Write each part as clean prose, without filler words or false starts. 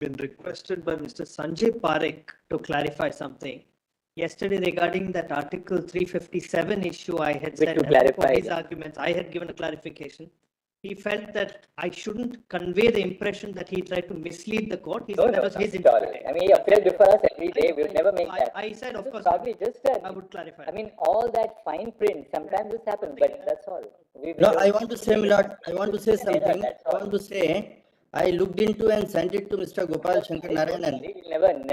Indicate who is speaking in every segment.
Speaker 1: been requested by Mr. Sanjay Parekh to clarify something. Yesterday, regarding that Article 357 issue, I had said for his arguments, I had given a clarification. He felt that I shouldn't convey the impression that he tried to mislead the court. That was his interpretation.
Speaker 2: I mean, he appears before us every day. We would never make that.
Speaker 1: I said, of course,
Speaker 2: probably just
Speaker 1: I would clarify.
Speaker 2: I mean, all that fine print, sometimes this happens, but that's all.
Speaker 3: No, I want to say, Milord, I want to say something. I want to say, I looked into and sent it to Mr. Gopal Shankar Narayanan.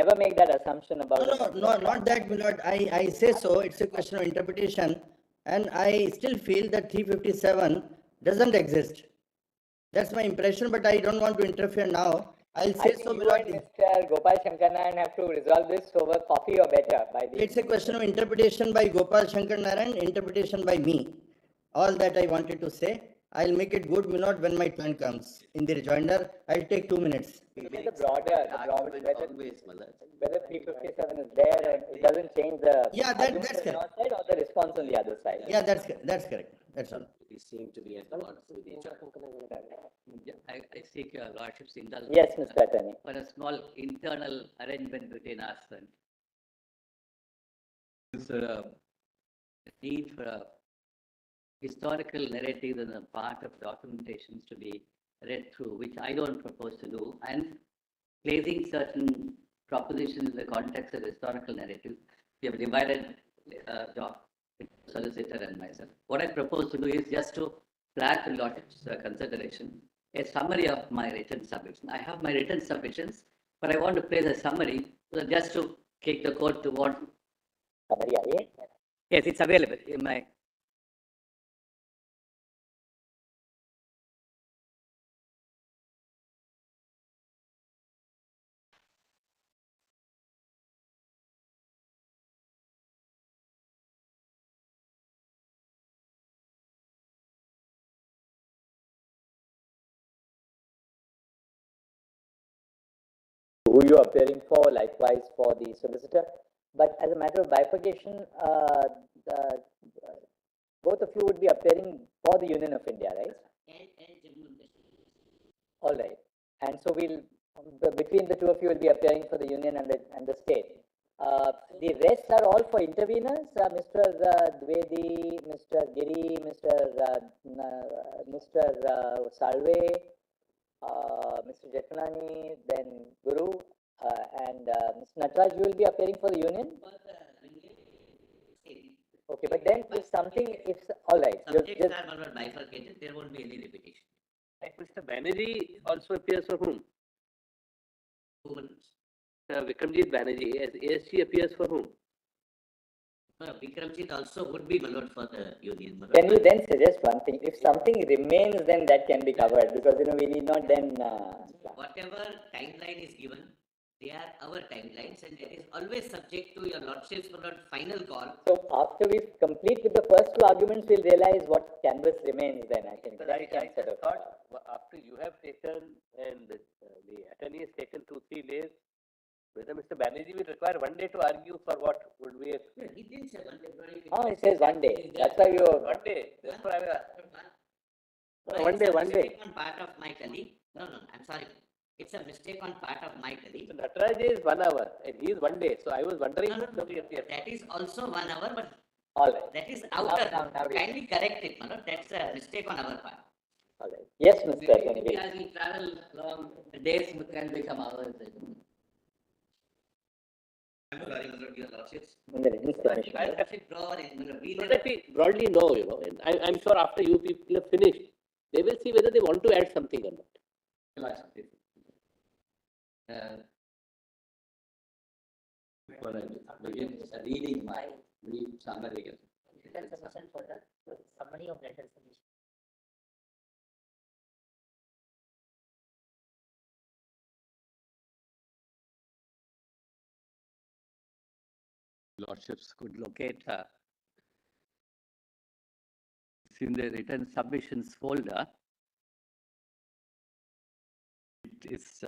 Speaker 2: Never make that assumption about
Speaker 3: No, not that, Milord. I say so. It's a question of interpretation. And I still feel that 357 doesn't exist. That's my impression, but I don't want to interfere now. I'll say so, Milord.
Speaker 2: Mr. Gopal Shankar Narayan have to resolve this over coffee or better.
Speaker 3: It's a question of interpretation by Gopal Shankar Narayan, interpretation by me. All that I wanted to say. I'll make it good, Milord, when my turn comes. In the rejoinder, I'll take 2 minutes.
Speaker 2: The broader whether 357 is there, and it doesn't change the
Speaker 3: that's correct.
Speaker 2: Side or the response on the other side.
Speaker 3: Yeah, that's correct. That's all.
Speaker 4: We seem to be at odds with each other. I seek your Lordship's indulgence.
Speaker 2: Yes, Mr. Attorney.
Speaker 4: For a small internal arrangement between us, and is there a need for a historical narrative and a part of documentations to be read through, which I don't propose to do, and placing certain propositions in the context of historical narrative. We have divided solicitor and myself. What I propose to do is just to flag the Lordship's consideration a summary of my written submission. I have my written submissions, but I want to place a summary just to take the court to what. Yes, it's available in my.
Speaker 2: Who you are appearing for, likewise for the solicitor. But as a matter of bifurcation, both of you would be appearing for the Union of India, right? All right. And so between the two of you will be appearing for the Union and the state. The rest are all for interveners, Mr. Dwivedi, Mr. Giri, Mr. Salve, Mr. Jetmanani, then Guru, and Mr. Nataraj, you will be appearing for the Union? Okay, but then if something, all right.
Speaker 4: Subjects are not bifurcated, there won't be any repetition.
Speaker 5: Mr. Banerjee also appears for whom? Vikramjit Banerjee as ASG appears for whom?
Speaker 4: Vikramjit also would be allowed for the Union.
Speaker 2: Can you then suggest one thing? If something remains, then that can be covered, because we need not then.
Speaker 4: Whatever timeline is given, they are our timelines, and it is always subject to your Lordship's final call.
Speaker 2: So after we complete with the first 2 arguments, we'll realize what canvas remains. Then I think.
Speaker 5: But I just thought after you have taken and the attorney has taken 2-3 days, whether Mr. Banerjee will require 1 day to argue for what would be.
Speaker 4: He didn't say 1 day.
Speaker 2: Oh, he says 1 day. That's why you.
Speaker 5: 1 day. That's why One day.
Speaker 4: On part of my colleague. No, I'm sorry. It's a mistake on part of my colleague.
Speaker 5: So Nataraj is 1 hour and he is 1 day. So I was wondering.
Speaker 4: No. That is also 1 hour, but
Speaker 2: all right.
Speaker 4: That is outer. Kindly correct it, Manoj. That's a mistake on our part.
Speaker 2: All right. Yes, Mr. Attorney.
Speaker 4: As we travel along, the days can become hours. I'm sorry, your Lordships.
Speaker 5: Broadly, no, and I'm sure after you people have finished, they will see whether they want to add something or not.
Speaker 4: Before I begin reading my brief summary.
Speaker 6: For the summary of letter submission.
Speaker 4: Lordships could locate it's in the written submissions folder. It is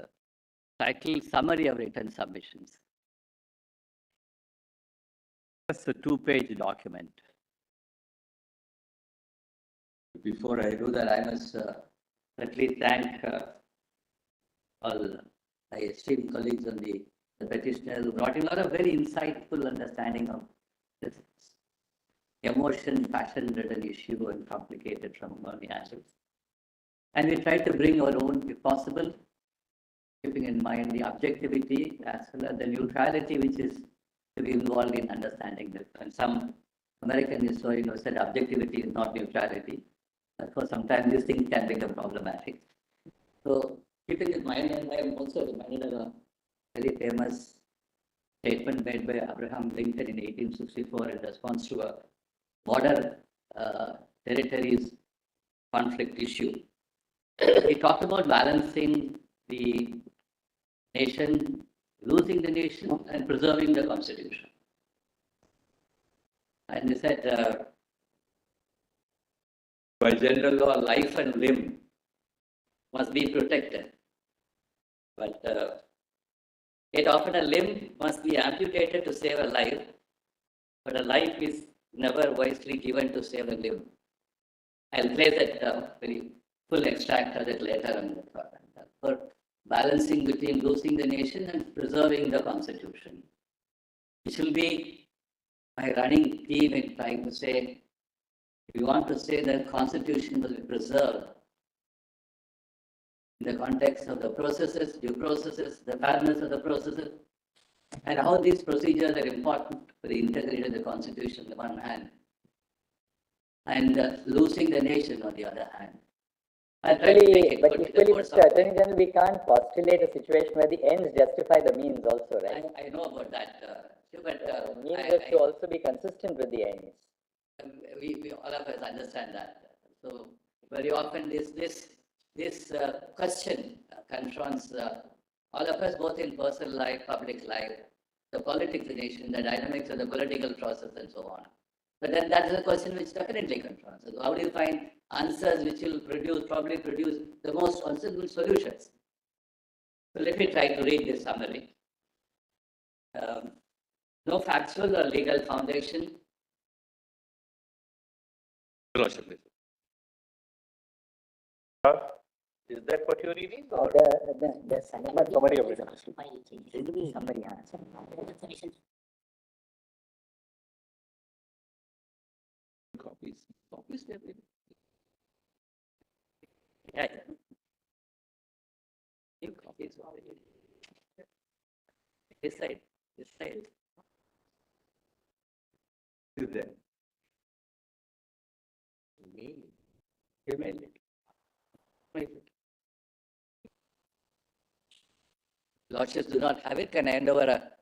Speaker 4: titled Summary of Written Submissions. It's a 2-page document. Before I do that, I must certainly thank all my esteemed colleagues on the petitioner who brought in a lot of very insightful understanding of this emotion, passion-ridden issue and complicated from many angles. And we tried to bring our own, if possible, keeping in mind the objectivity as well as the neutrality which is to be involved in understanding this. And some American historian have said objectivity is not neutrality. Therefore, sometimes these things can become problematic. So, keeping in mind, and I am also reminded of a very famous statement made by Abraham Lincoln in 1864 in response to a border territories conflict issue. He talked about balancing the nation, losing the nation, and preserving the Constitution. And he said, by general law, life and limb must be protected. But yet often a limb must be amputated to save a life, but a life is never wisely given to save a limb. I'll place that very full extract of it later on the thought. For balancing between losing the nation and preserving the Constitution. Which will be my running theme in trying to say, if you want to say that Constitution will be preserved in the context of the processes, due processes, the fairness of the processes, and how these procedures are important for the integrity of the Constitution on the one hand, and losing the nation on the other hand.
Speaker 2: Equally, Mr. Attorney General, we can't postulate a situation where the ends justify the means also, right?
Speaker 4: I know about that, but
Speaker 2: means has to also be consistent with the ends.
Speaker 4: We all of us understand that. So very often this question confronts all of us, both in personal life, public life, the politics of the nation, the dynamics of the political process, and so on. But then that is a question which definitely confronts. So how do you find answers which will probably produce the most possible solutions? So let me try to read this summary. No factual or legal foundation.
Speaker 5: Is that what you're reading? Or?
Speaker 2: The summary of it. Summary,
Speaker 4: Copies. Yeah. New copies. This side. Is there? You made it. Lordships do not have it. Can I hand over a?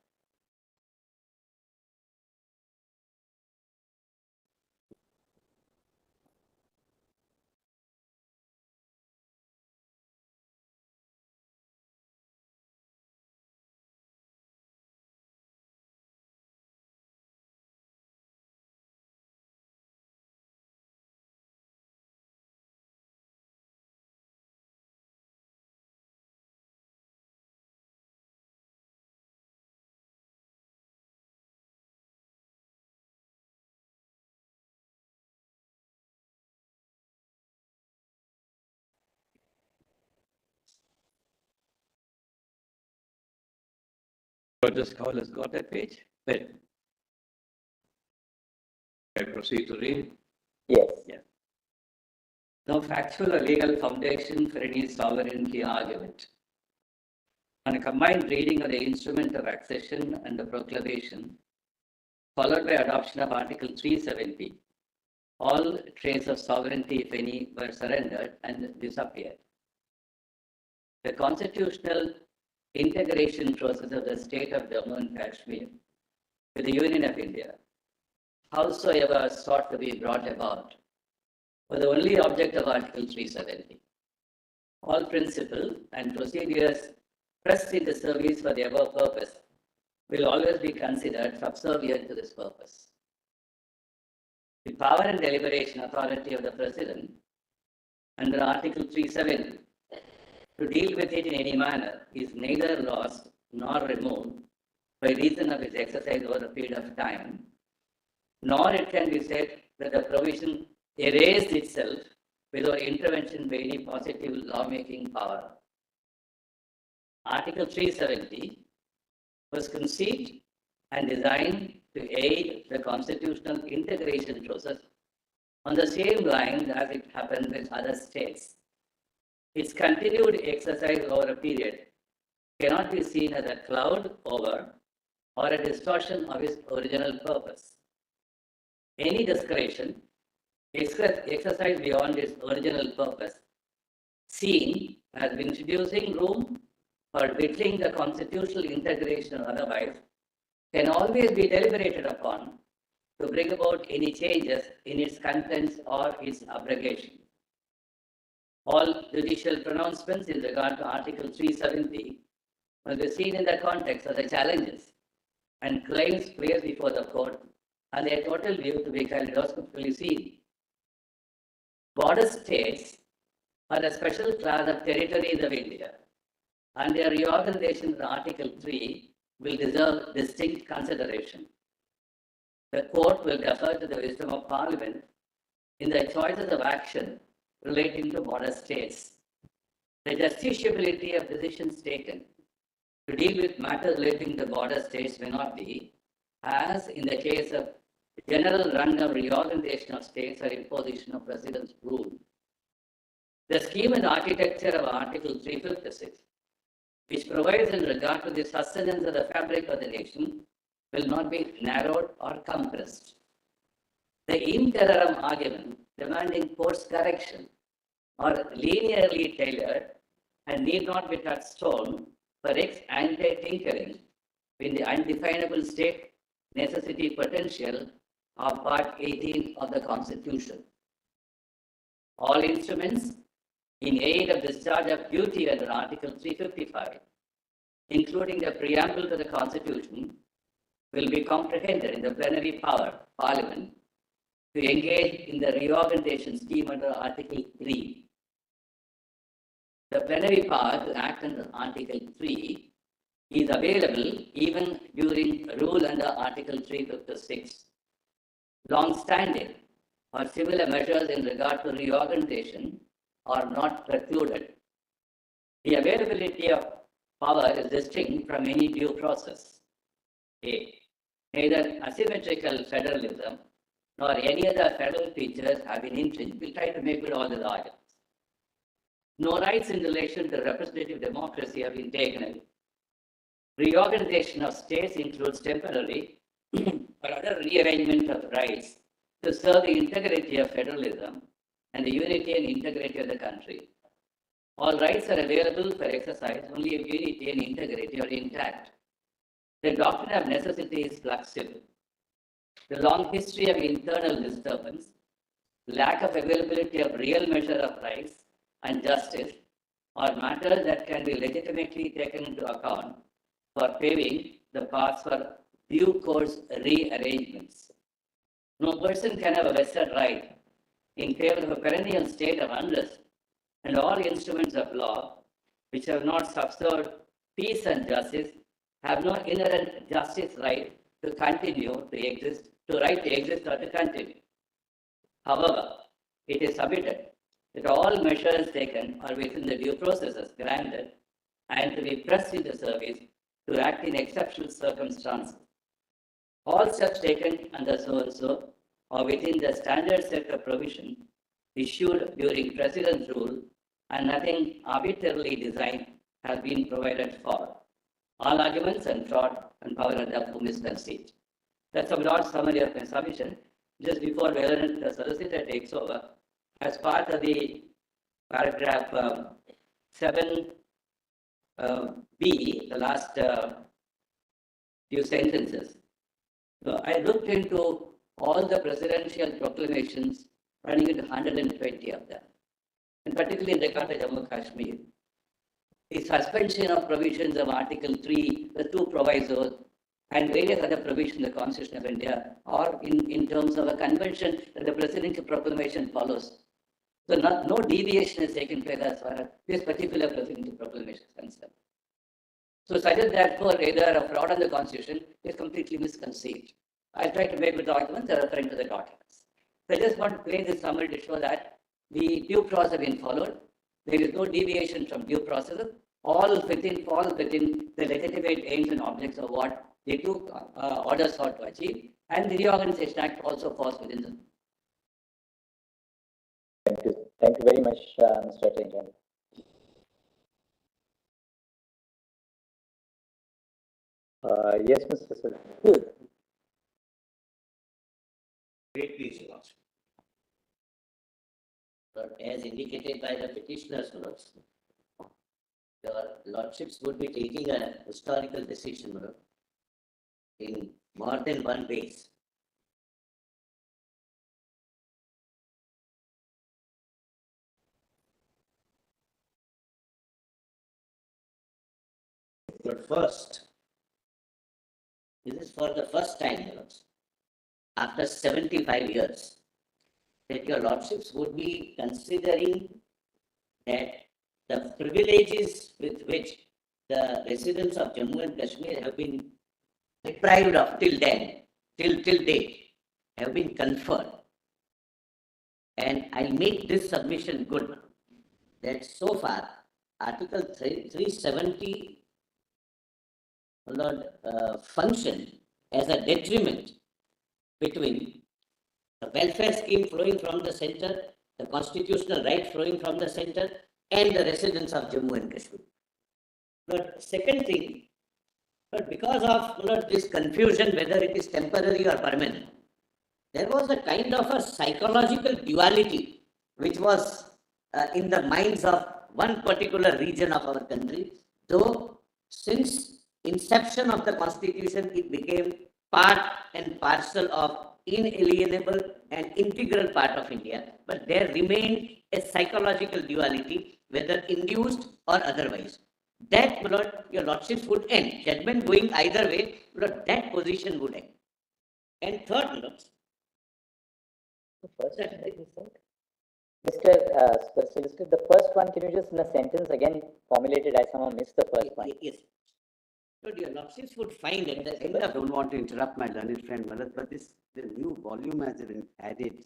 Speaker 4: This call has got that page. Well, I proceed to read.
Speaker 2: Yes.
Speaker 4: Yeah. No factual or legal foundation for any sovereignty argument. On a combined reading of the instrument of accession and the proclamation, followed by adoption of Article 370, all trace of sovereignty, if any, were surrendered and disappeared. The constitutional integration process of the state of Jammu and Kashmir with the Union of India, howsoever sought to be brought about, was the only object of Article 370. All principles and procedures pressed into service for the above purpose will always be considered subservient to this purpose. The power and deliberation authority of the President under Article 370 to deal with it in any manner is neither lost nor removed by reason of its exercise over a period of time, nor it can be said that the provision erased itself without intervention by any positive lawmaking power. Article 370 was conceived and designed to aid the constitutional integration process on the same lines as it happened with other states. Its continued exercise over a period cannot be seen as a cloud over or a distortion of its original purpose. Any discretion exercised beyond its original purpose, seen as introducing room for whittling the constitutional integration or otherwise, can always be deliberated upon to bring about any changes in its contents or its abrogation. All judicial pronouncements in regard to Article 370 must be seen in the context of the challenges and claims placed before the court and their total view to be kaleidoscopically seen. Border states are a special class of territories of India, and their reorganization in Article 3 will deserve distinct consideration. The court will defer to the wisdom of Parliament in the choices of action relating to border states. The justiciability of decisions taken to deal with matters relating to border states may not be, as in the case of general run of reorganization of states or imposition of president's rule. The scheme and architecture of Article 356, which provides in regard to the sustenance of the fabric of the nation, will not be narrowed or compressed. The interim argument demanding course correction or linearly tailored and need not be touchstone for ex-ante tinkering with the undefinable state necessity potential of Part 18 of the Constitution. All instruments in aid of discharge of duty under Article 355, including the preamble to the Constitution, will be comprehended in the plenary power, Parliament, to engage in the reorganization scheme under Article 3. The plenary power to act under Article 3 is available even during rule under Article 356. Long-standing or similar measures in regard to reorganization are not precluded. The availability of power is distinct from any due process. A. Neither asymmetrical federalism nor any other federal features have been infringed. We'll try to make good all these arguments. No rights in relation to representative democracy have been taken away. Reorganization of states includes temporary or other rearrangement of rights to serve the integrity of federalism and the unity and integrity of the country. All rights are available for exercise only if unity and integrity are intact. The doctrine of necessity is flexible. The long history of internal disturbance, lack of availability of real measure of rights and justice are matters that can be legitimately taken into account for paving the path for due course rearrangements. No person can have a vested right in favor of a perennial state of unrest, and all instruments of law which have not subserved peace and justice have no inherent justice right to continue to exist, to right to exist or to continue. However, it is submitted that all measures taken are within the due processes granted and to be pressed into service to act in exceptional circumstances. All steps taken under so-and-so are within the standard set of provision issued during President's rule, and nothing arbitrarily designed has been provided for. All arguments and fraud and power are therefore misconceived. That's a broad summary of my submission. Just before the solicitor takes over, as part of the paragraph 7b, the last few sentences, so I looked into all the presidential proclamations, running into 120 of them, and particularly in regard to Jammu Kashmir. The suspension of provisions of Article 3, the two provisos, and various other provisions in the Constitution of India, or in terms of a convention that the presidential proclamation follows. So no deviation has taken place as far as this particular presidential proclamation is concerned. So such as therefore either a fraud on the Constitution is completely misconceived. I'll try to make the documents referring to the documents. So I just want to play this summary to show that the due process has been followed. There is no deviation from due process. fall within the legitimate aims and objects of what they took orders for to achieve, and the Reorganization Act also falls within them.
Speaker 2: Thank you very much, Mr. Attorney General. Yes, Mr. Sul.
Speaker 7: Great, please, Your Lordship. But as indicated by the petitioners, your lordships would be taking a historical decision in more than one base. But first, this is for the first time, after 75 years, that your lordships would be considering that the privileges with which the residents of Jammu and Kashmir have been deprived of till date, have been conferred. And I'll make this submission good, that so far, Article 370 functioned as a detriment between the welfare scheme flowing from the center, the constitutional right flowing from the center, and the residents of Jammu and Kashmir. But second thing, but because of this confusion, whether it is temporary or permanent, there was a kind of a psychological duality which was in the minds of one particular region of our country, though since inception of the constitution, it became part and parcel of inalienable and integral part of India, but there remained a psychological duality, whether induced or otherwise. That, my lord, your lordships would end. Judgment going either way, my lord, that position would end. And third, my lords,
Speaker 2: Mr. Solicitor, the first one, can you just in a sentence again formulate it? I somehow missed the first one.
Speaker 7: Yes. So your lordships would find at the end of, I don't want to interrupt my learned friend Malad, but the new volume has been added.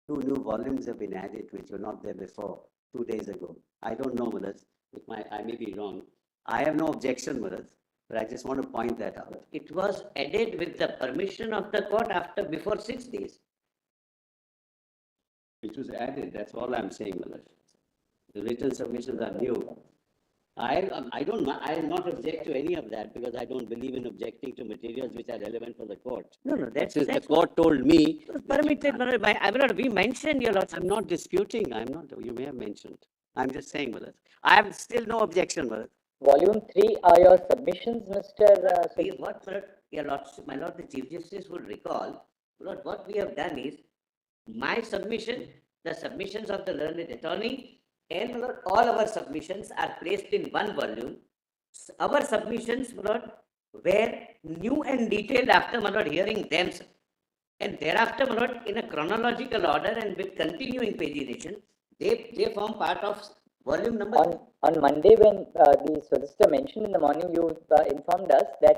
Speaker 7: 2 new volumes have been added, which were not there before, 2 days ago. I don't know, Malad, I may be wrong. I have no objection, Malad, but I just want to point that out. It was added with the permission of the court before 6 days. It was added, that's all I'm saying, Malad. The written submissions are new. I am not object to any of that because I don't believe in objecting to materials which are relevant for the court.
Speaker 1: No, that's
Speaker 7: the court told me.
Speaker 1: permitted. We mentioned, Your Lordship.
Speaker 7: I'm not disputing. You may have mentioned. I'm just saying, Malad. I have still no objection, Malad.
Speaker 2: Volume 3 are your submissions, Mr.
Speaker 7: What, Malad, Your Lordship, my Lord, the Chief Justice would recall, Malad, what we have done is my submission, the submissions of the learned attorney, and Lord, all our submissions are placed in one volume. Our submissions, Lord, were new and detailed after, Lord, hearing them. And thereafter, Lord, in a chronological order and with continuing pagination, they form part of volume number.
Speaker 2: On Monday, when the solicitor mentioned in the morning, you informed us that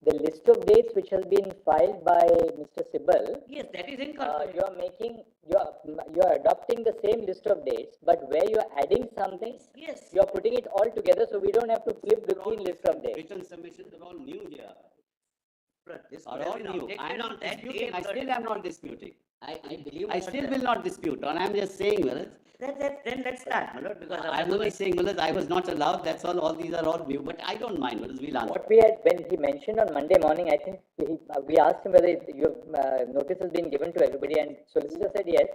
Speaker 2: the list of dates which has been filed by Mr. Sibal.
Speaker 7: Yes, that is incorrect.
Speaker 2: You are adopting the same list of dates, but where you are adding something,
Speaker 7: yes,
Speaker 2: you are putting it all together, so we don't have to flip between list of dates.
Speaker 7: Written submissions are all new here. This are all new. I am not disputing. I still am not disputing.
Speaker 4: I believe.
Speaker 7: I still will not dispute. And I am just saying, Malad.
Speaker 4: Then let's start, my lord, because
Speaker 7: I am only saying, Malad, I was not allowed. That's all. All these are all new. But I don't mind, Malad. We'll answer.
Speaker 2: What we had, when he mentioned on Monday morning, I think we asked him whether your notice has been given to everybody, and solicitor said yes.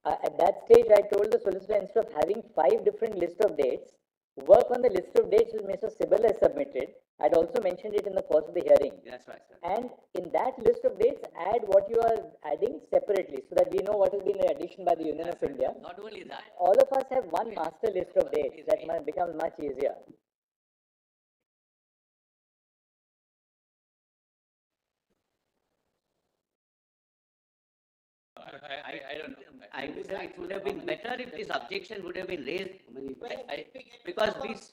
Speaker 2: At that stage, I told the solicitor, instead of having 5 different list of dates, work on the list of dates which Mr. Sibal has submitted. I'd also mentioned it in the course of the hearing.
Speaker 7: That's right, sir.
Speaker 2: And in that list of dates, add what you are adding separately, so that we know what has been the addition by the Union of India.
Speaker 4: not only that.
Speaker 2: All of us have one master list of dates. That becomes much easier.
Speaker 4: I don't know.
Speaker 7: I would say it would have been better if this objection would have been raised. Because these.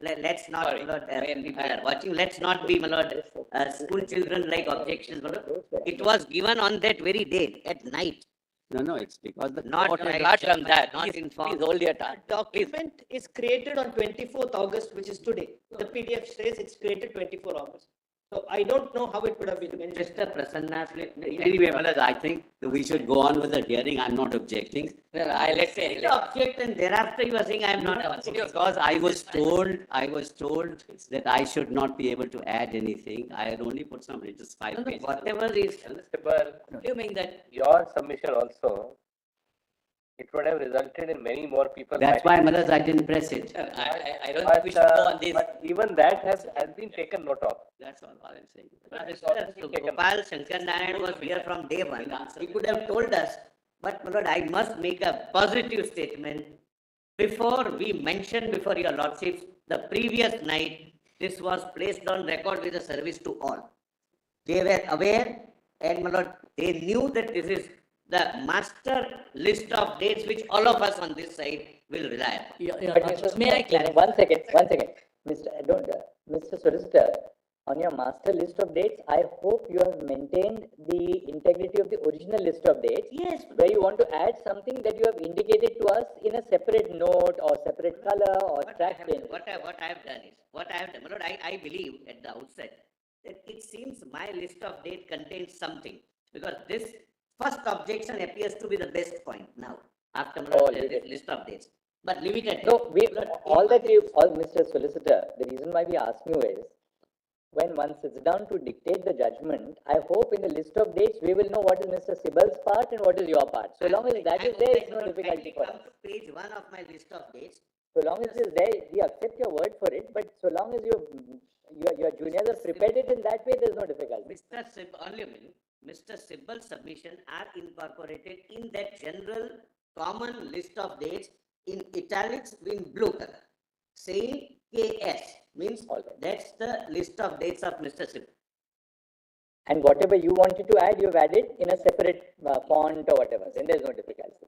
Speaker 7: Let's not,
Speaker 4: Sorry.
Speaker 7: my lord, people are watching, let's not be, my lord, school children like objections, my lord. It was given on that very day at night. No, it's because the
Speaker 4: Not
Speaker 7: court
Speaker 4: right.
Speaker 7: had
Speaker 5: Apart from that,
Speaker 4: Not
Speaker 5: please
Speaker 4: informed.
Speaker 5: hold your tongue.
Speaker 1: Document is created on 24th August, which is today. The PDF says it's created 24 August. So I don't know how it would have been mentioned.
Speaker 7: Mr. Prasanna, anyway, Malad, I think we should go on with the hearing. I'm not objecting.
Speaker 5: Let's say.
Speaker 7: You object and thereafter you are saying I am not objecting because I was told that I should not be able to add anything. I had only put some just 5 pages.
Speaker 4: Whatever is,
Speaker 5: Assuming that your submission also, it would have resulted in many more people.
Speaker 7: That's why, Malad, I didn't press it.
Speaker 4: I don't think we should go on this.
Speaker 5: But even that has been taken note of.
Speaker 7: That's all I'm saying.
Speaker 5: Mr.
Speaker 7: Gopal Shankar Narayan was here from day one. He could have told us, but my lord, I must make a positive statement. Before we mentioned before your lordships, the previous night, this was placed on record with a service to all. They were aware and my lord, they knew that this is the master list of dates which all of us on this side will rely upon.
Speaker 2: But may I clarify? One second. Mr. Solicitor, on your master list of dates, I hope you have maintained the integrity of the original list of dates.
Speaker 7: Yes.
Speaker 2: Where you want to add something that you have indicated to us in a separate note or separate color or track change.
Speaker 7: What I have done, my lord, I believe at the outset that it seems my list of dates contains something because this first objection appears to be the best point now after my lord, this list of dates. But leave it at
Speaker 2: No, Mr. Solicitor, the reason why we ask you is when one sits down to dictate the judgment, I hope in the list of dates we will know what is Mr. Sibal's part and what is your part. So long as that is there, it's no difficulty for us.
Speaker 7: Come to page 1 of my list of dates.
Speaker 2: So long as it is there, we accept your word for it, but so long as your juniors have prepared it in that way, there's no difficulty.
Speaker 7: Mr. Sibal's submission are incorporated in that general common list of dates in italics in blue color, saying KS means that's the list of dates of Mr. Sibal.
Speaker 2: And whatever you wanted to add, you've added in a separate font or whatever, then there's no difficulty.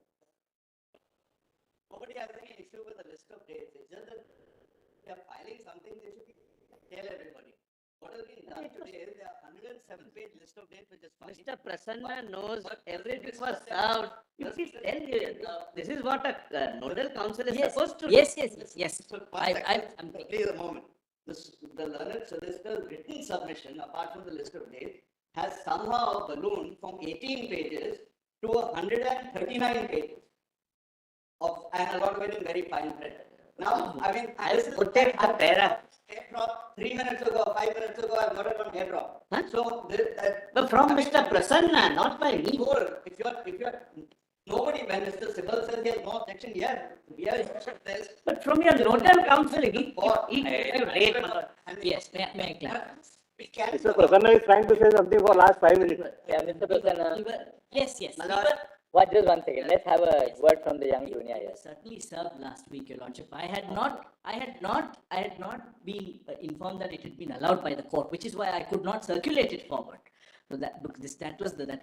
Speaker 1: Nobody has any issue with the list of dates. It's just that they are filing something, they should tell everybody. What has been done today is there are 107-page list of dates which is filed.
Speaker 7: Mr. Prasanna knows everything was served. This is what a nodal council is supposed to do.
Speaker 6: Yes.
Speaker 1: So,
Speaker 6: I'm
Speaker 1: please a moment. The learned solicitor's written submission, apart from the list of dates, has somehow ballooned from 18 pages to 139 pages. And a lot of it in very fine print. Now, I mean,
Speaker 7: I'll put it a para.
Speaker 1: airdrop 3 minutes ago, 5 minutes ago, I got it from airdrop.
Speaker 7: Huh?
Speaker 1: So,
Speaker 7: But from Mr. Prasanna, not by me.
Speaker 1: sure, if you're nobody, when Mr. Sibal says he has no objection, there's
Speaker 7: But from your nodal council, he gave you date, my lord.
Speaker 6: Yes, may I clarify?
Speaker 5: Mr. Prasanna is trying to say something for last 5 minutes.
Speaker 2: Yeah, Mr. Prasanna.
Speaker 6: Yes.
Speaker 7: My lord.
Speaker 2: Just 1 second. Let's have a word from the young junior here.
Speaker 6: Certainly served last week, Your Lordship. I had not been informed that it had been allowed by the court, which is why I could not circulate it forward. So that was.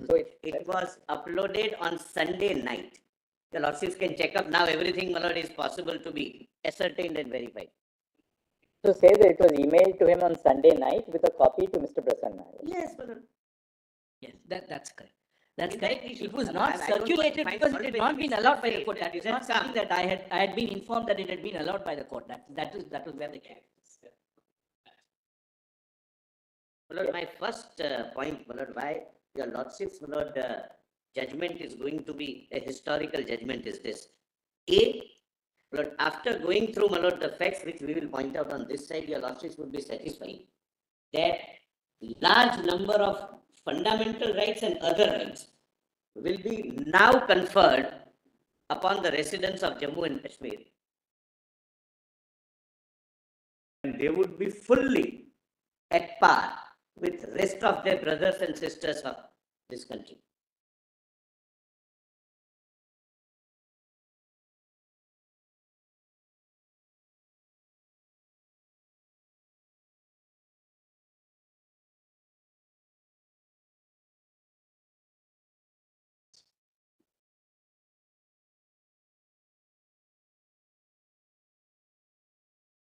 Speaker 2: So
Speaker 7: It was uploaded on Sunday night. The lordships can check up now. Everything, my lord, is possible to be ascertained and verified.
Speaker 2: So say that it was emailed to him on Sunday night with a copy to Mr. Prasanna.
Speaker 7: Yes, my lord.
Speaker 6: Yes, that's correct. That's
Speaker 7: In
Speaker 6: correct.
Speaker 7: fact, it
Speaker 6: It was
Speaker 7: should-
Speaker 6: not
Speaker 7: I don't
Speaker 6: circulated
Speaker 7: find
Speaker 6: because it
Speaker 7: fault
Speaker 6: had
Speaker 7: with
Speaker 6: not
Speaker 7: it.
Speaker 6: been allowed by the
Speaker 7: Say
Speaker 6: court.
Speaker 7: that
Speaker 6: That is
Speaker 7: it
Speaker 6: not
Speaker 7: has
Speaker 6: something
Speaker 7: come.
Speaker 6: that I had been informed that it had been allowed by the court. That was where the case.
Speaker 7: My lord, my first point, my lord, why your lordships, my lord, judgment is going to be a historical judgment is this. My lord, after going through, my lord, the facts which we will point out on this side, your lordships would be satisfied that large number of fundamental rights and other rights will be now conferred upon the residents of Jammu and Kashmir. And they would be fully at par with rest of their brothers and sisters of this country.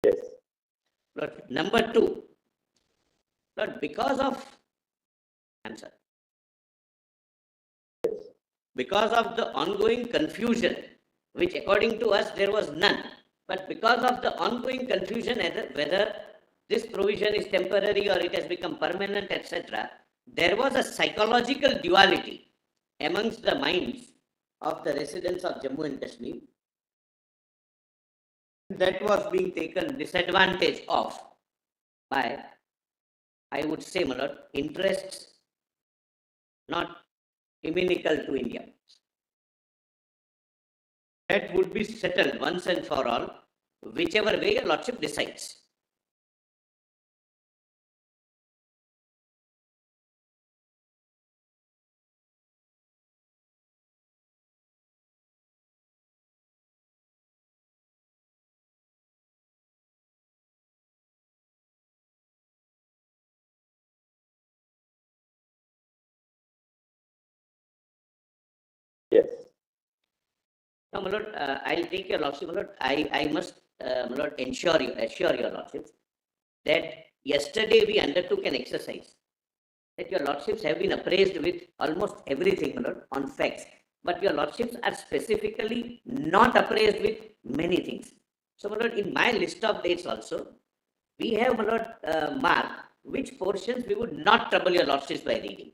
Speaker 2: Yes.
Speaker 7: But number two, but because of, I'm sorry. because of the ongoing confusion, which according to us there was none, but because of the ongoing confusion whether this provision is temporary or it has become permanent, etc., there was a psychological duality amongst the minds of the residents of Jammu and Kashmir that was being taken disadvantage of by, I would say, my lord, interests not inimical to India. That would be settled once and for all, whichever way your lordship decides.
Speaker 2: Yes.
Speaker 7: No, my lord, I'll take your lordship, my lord. I must, my lord, assure your lordship that yesterday we undertook an exercise that your lordships have been appraised with almost everything, my lord, on facts. But your lordships are specifically not appraised with many things. So, my lord, in my list of dates also, we have, my lord, marked which portions we would not trouble your lordships by reading.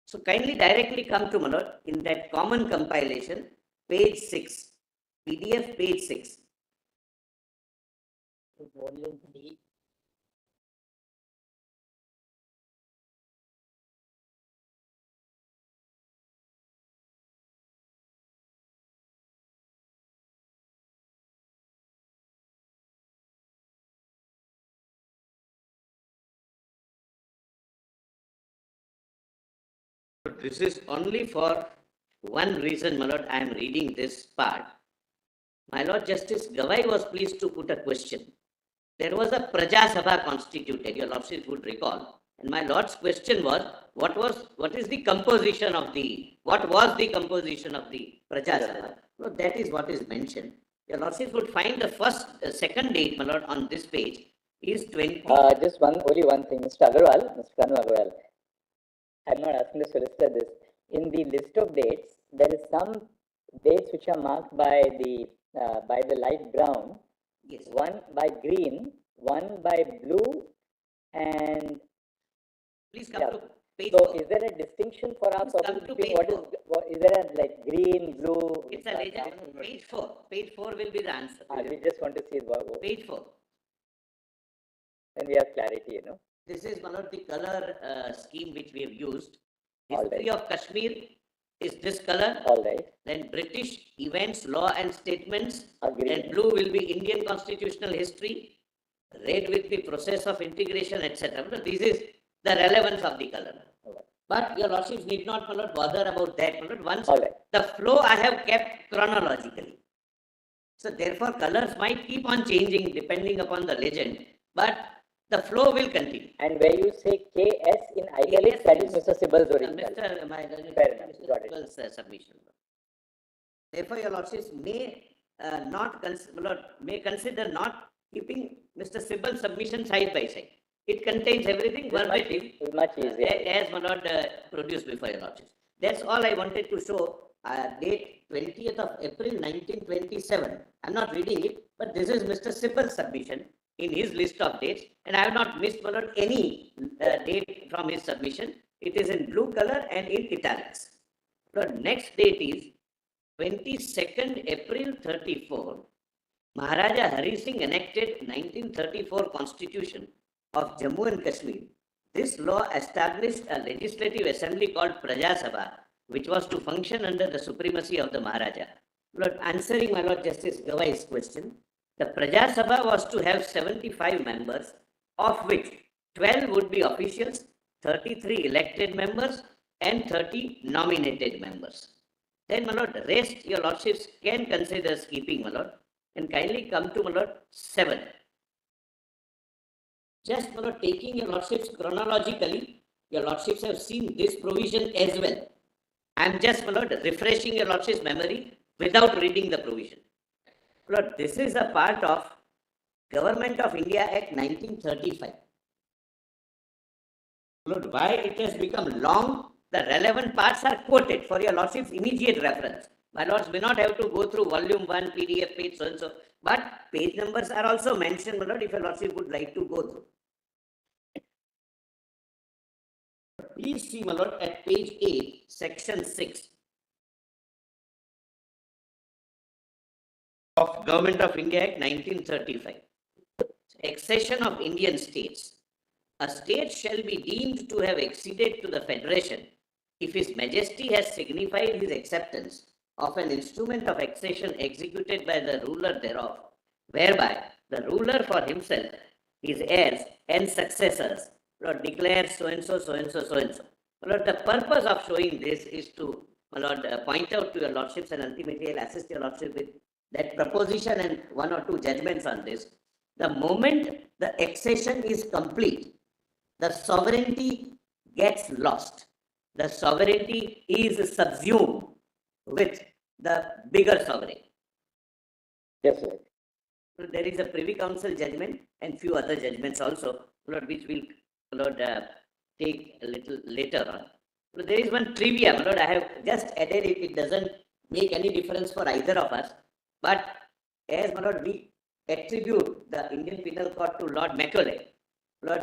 Speaker 7: So kindly directly come to, my lord, in that common compilation, page 6, PDF page 6.
Speaker 6: Volume 3.
Speaker 7: This is only for one reason, my lord, I am reading this part. My Lord Justice Gawai was pleased to put a question. There was a Praja Sabha constituted, your lordship would recall. And my lord's question was, what was the composition of the Praja Sabha? No, that is what is mentioned. Your lordship would find the second date, my lord, on this page is 20.
Speaker 2: Just only one thing, Mr. Agarwal, Mr. Kanu Agarwal. I'm not asking the solicitor this. In the list of dates, there is some dates which are marked by the light brown,
Speaker 7: Yes.
Speaker 2: one by green, one by blue, and
Speaker 7: Please come
Speaker 2: yeah.
Speaker 7: to page
Speaker 2: So,
Speaker 7: 4.
Speaker 2: is there a distinction for our
Speaker 7: Please come
Speaker 2: purpose
Speaker 7: to
Speaker 2: between
Speaker 7: page
Speaker 2: is there a like green, blue?
Speaker 7: It's a legend. Page 4. Page 4 will be the answer.
Speaker 2: We just want to see
Speaker 7: Page 4.
Speaker 2: then we have clarity, you know.
Speaker 7: This is one of the color scheme which we have used.
Speaker 2: All
Speaker 7: History of Kashmir is this color.
Speaker 2: All right.
Speaker 7: Then British events, law and statements.
Speaker 2: Agree.
Speaker 7: Then blue will be Indian constitutional history. Red with the process of integration, etc. This is the relevance of the color.
Speaker 2: All right.
Speaker 7: But your lordships need not bother about that. Once
Speaker 2: All right.
Speaker 7: the flow I have kept chronologically. So therefore colors might keep on changing depending upon the legend, but the flow will continue.
Speaker 2: And where you say KS in italics, that is Mr. Sibbal's original.
Speaker 7: Fair enough.
Speaker 2: Got it.
Speaker 7: Sibbal's submission. Therefore, your lordships may consider not keeping Mr. Sibbal's submission side by side. It contains everything verbatim.
Speaker 2: Much easier.
Speaker 7: As my lord produced before your lordships. That's all I wanted to show. Date 20th of April 1927. I'm not reading it, but this is Mr. Sibbal's submission in his list of dates, and I have not missed, my lord, any date from his submission. It is in blue color and in italics. The next date is 22nd April 34. Maharaja Hari Singh enacted 1934 Constitution of Jammu and Kashmir. This law established a legislative assembly called Praja Sabha, which was to function under the supremacy of the Maharaja. Lord, answering my Lord Justice Gawai's question, the Praja Sabha was to have 75 members, of which 12 would be officials, 33 elected members, and 30 nominated members. Then, my lord, the rest your lordships can consider skipping, my lord, and kindly come to, my lord, 7. Just, my lord, taking your lordships chronologically, your lordships have seen this provision as well. I am just, my lord, refreshing your lordship's memory without reading the provision. Lord, this is a part of Government of India Act 1935. Lord, why it has become long the relevant parts are quoted for your Lordship's immediate reference. My Lords may not have to go through volume 1, PDF, page so and so, but page numbers are also mentioned, my Lord, if your Lordship would like to go through. Please see, my Lord, at page 8, section 6 of Government of India Act 1935. Accession of Indian states. A state shall be deemed to have acceded to the Federation if His Majesty has signified his acceptance of an instrument of accession executed by the ruler thereof, whereby the ruler for himself, his heirs, and successors, Lord, declares so and so, so and so, so and so. Lord, the purpose of showing this is to, Lord, point out to your Lordships, and ultimately I'll assist your Lordship with that proposition and one or two judgments on this. The moment the accession is complete, the sovereignty gets lost. The sovereignty is subsumed with the bigger sovereign.
Speaker 2: Yes, sir.
Speaker 7: So there is a Privy Council judgment and few other judgments also, Lord, which we'll, Lord, take a little later on. So there is one trivia, Lord, I have just added it. It doesn't make any difference for either of us. But as, my Lord, we attribute the Indian Penal Code to Lord Macaulay, Lord,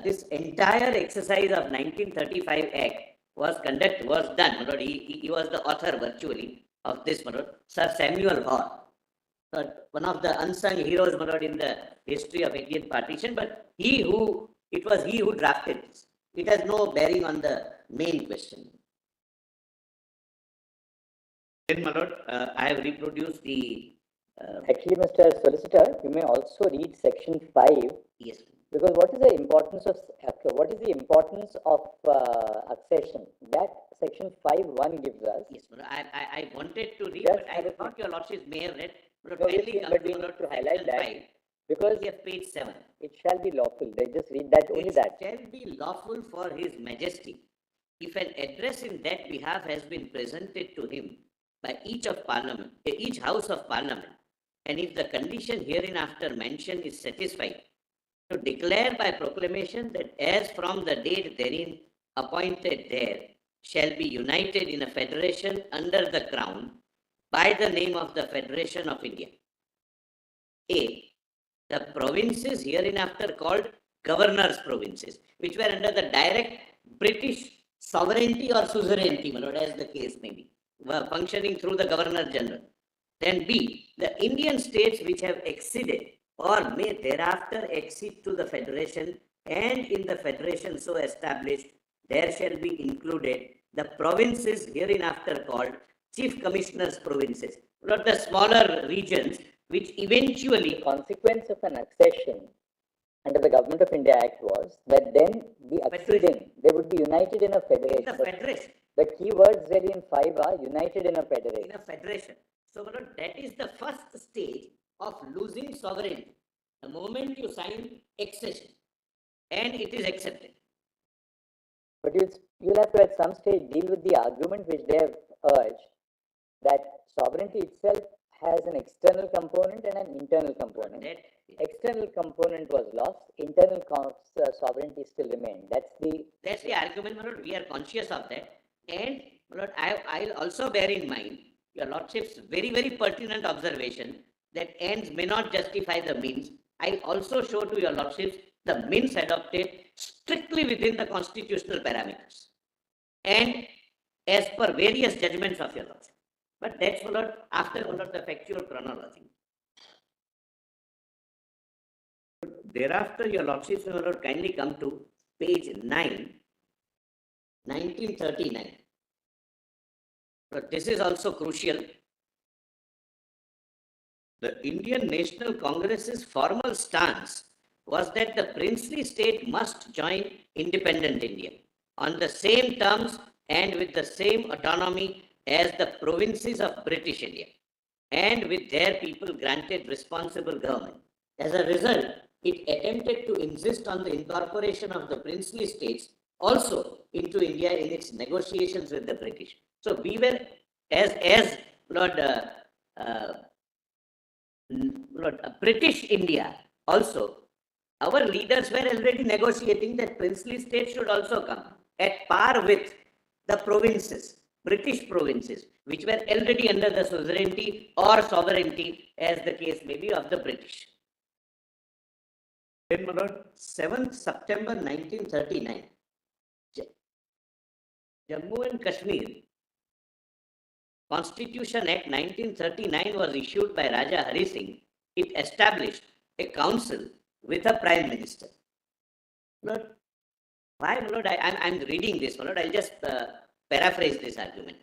Speaker 7: this entire exercise of 1935 Act was done, my Lord. He was the author virtually of this, my Lord, Sir Samuel Hoare. One of the unsung heroes, my Lord, in the history of Indian partition, but it was he who drafted this. It has no bearing on the main question. Then, my Lord, I have reproduced the...
Speaker 2: Actually, Mr. Solicitor, you may also read section 5.
Speaker 7: Yes.
Speaker 2: Because what is the importance of accession? That section 5.1 gives us.
Speaker 7: Yes, I wanted to read,
Speaker 2: Yes,
Speaker 7: but I thought your Lordship may have read. But
Speaker 2: No,
Speaker 7: kindly
Speaker 2: yes,
Speaker 7: come
Speaker 2: but we
Speaker 7: to,
Speaker 2: need
Speaker 7: Lord,
Speaker 2: to highlight that.
Speaker 7: 5,
Speaker 2: Because
Speaker 7: page 7.
Speaker 2: it shall be lawful. They just read that, only
Speaker 7: It
Speaker 2: that.
Speaker 7: shall be lawful for His Majesty, if an address in that behalf has been presented to him by each House of Parliament, and if the condition hereinafter mentioned is satisfied, to declare by proclamation that as from the date therein appointed there shall be united in a federation under the Crown by the name of the Federation of India. A. The provinces hereinafter called governors' provinces, which were under the direct British sovereignty or suzerainty, my Lord, as the case may be, were functioning through the Governor General. Then B. The Indian states which have acceded or may thereafter accede to the Federation, and in the Federation so established, there shall be included the provinces hereinafter called Chief Commissioners' provinces, Lord, the smaller regions which eventually...
Speaker 2: The consequence of an accession under the Government of India Act was that then the acceding, they would be united in a federation.
Speaker 7: The federation.
Speaker 2: The key words really in 5 are united in a federation.
Speaker 7: In a federation. So, Lord, that is the first stage of losing sovereignty. The moment you sign accession and it is accepted.
Speaker 2: But you'll have to at some stage deal with the argument which they have urged that sovereignty itself has an external component and an internal component. External component was lost, internal sovereignty still remained. That's the
Speaker 7: argument, my Lord. We are conscious of that. And, my Lord, I'll also bear in mind your Lordship's very, very pertinent observation that ends may not justify the means. I also show to your Lordships the means adopted strictly within the constitutional parameters and as per various judgments of your Lordship. But that's, my Lord, after, my Lord, the factual chronology. Thereafter, your Lordships, my Lord, kindly come to page 9, 1939. But this is also crucial. The Indian National Congress's formal stance was that the princely state must join independent India on the same terms and with the same autonomy as the provinces of British India, and with their people granted responsible government. As a result, it attempted to insist on the incorporation of the princely states also into India in its negotiations with the British. So we were, as Lord British India also, our leaders were already negotiating that princely states should also come at par with the provinces, British provinces, which were already under the suzerainty or sovereignty, as the case may be, of the British. Then, my lord, 7th September 1939, Jammu and Kashmir Constitution Act 1939 was issued by Raja Hari Singh. It established a council with a prime minister. Lord, why, Lord, I'm reading this, Lord, I'll just paraphrase this argument.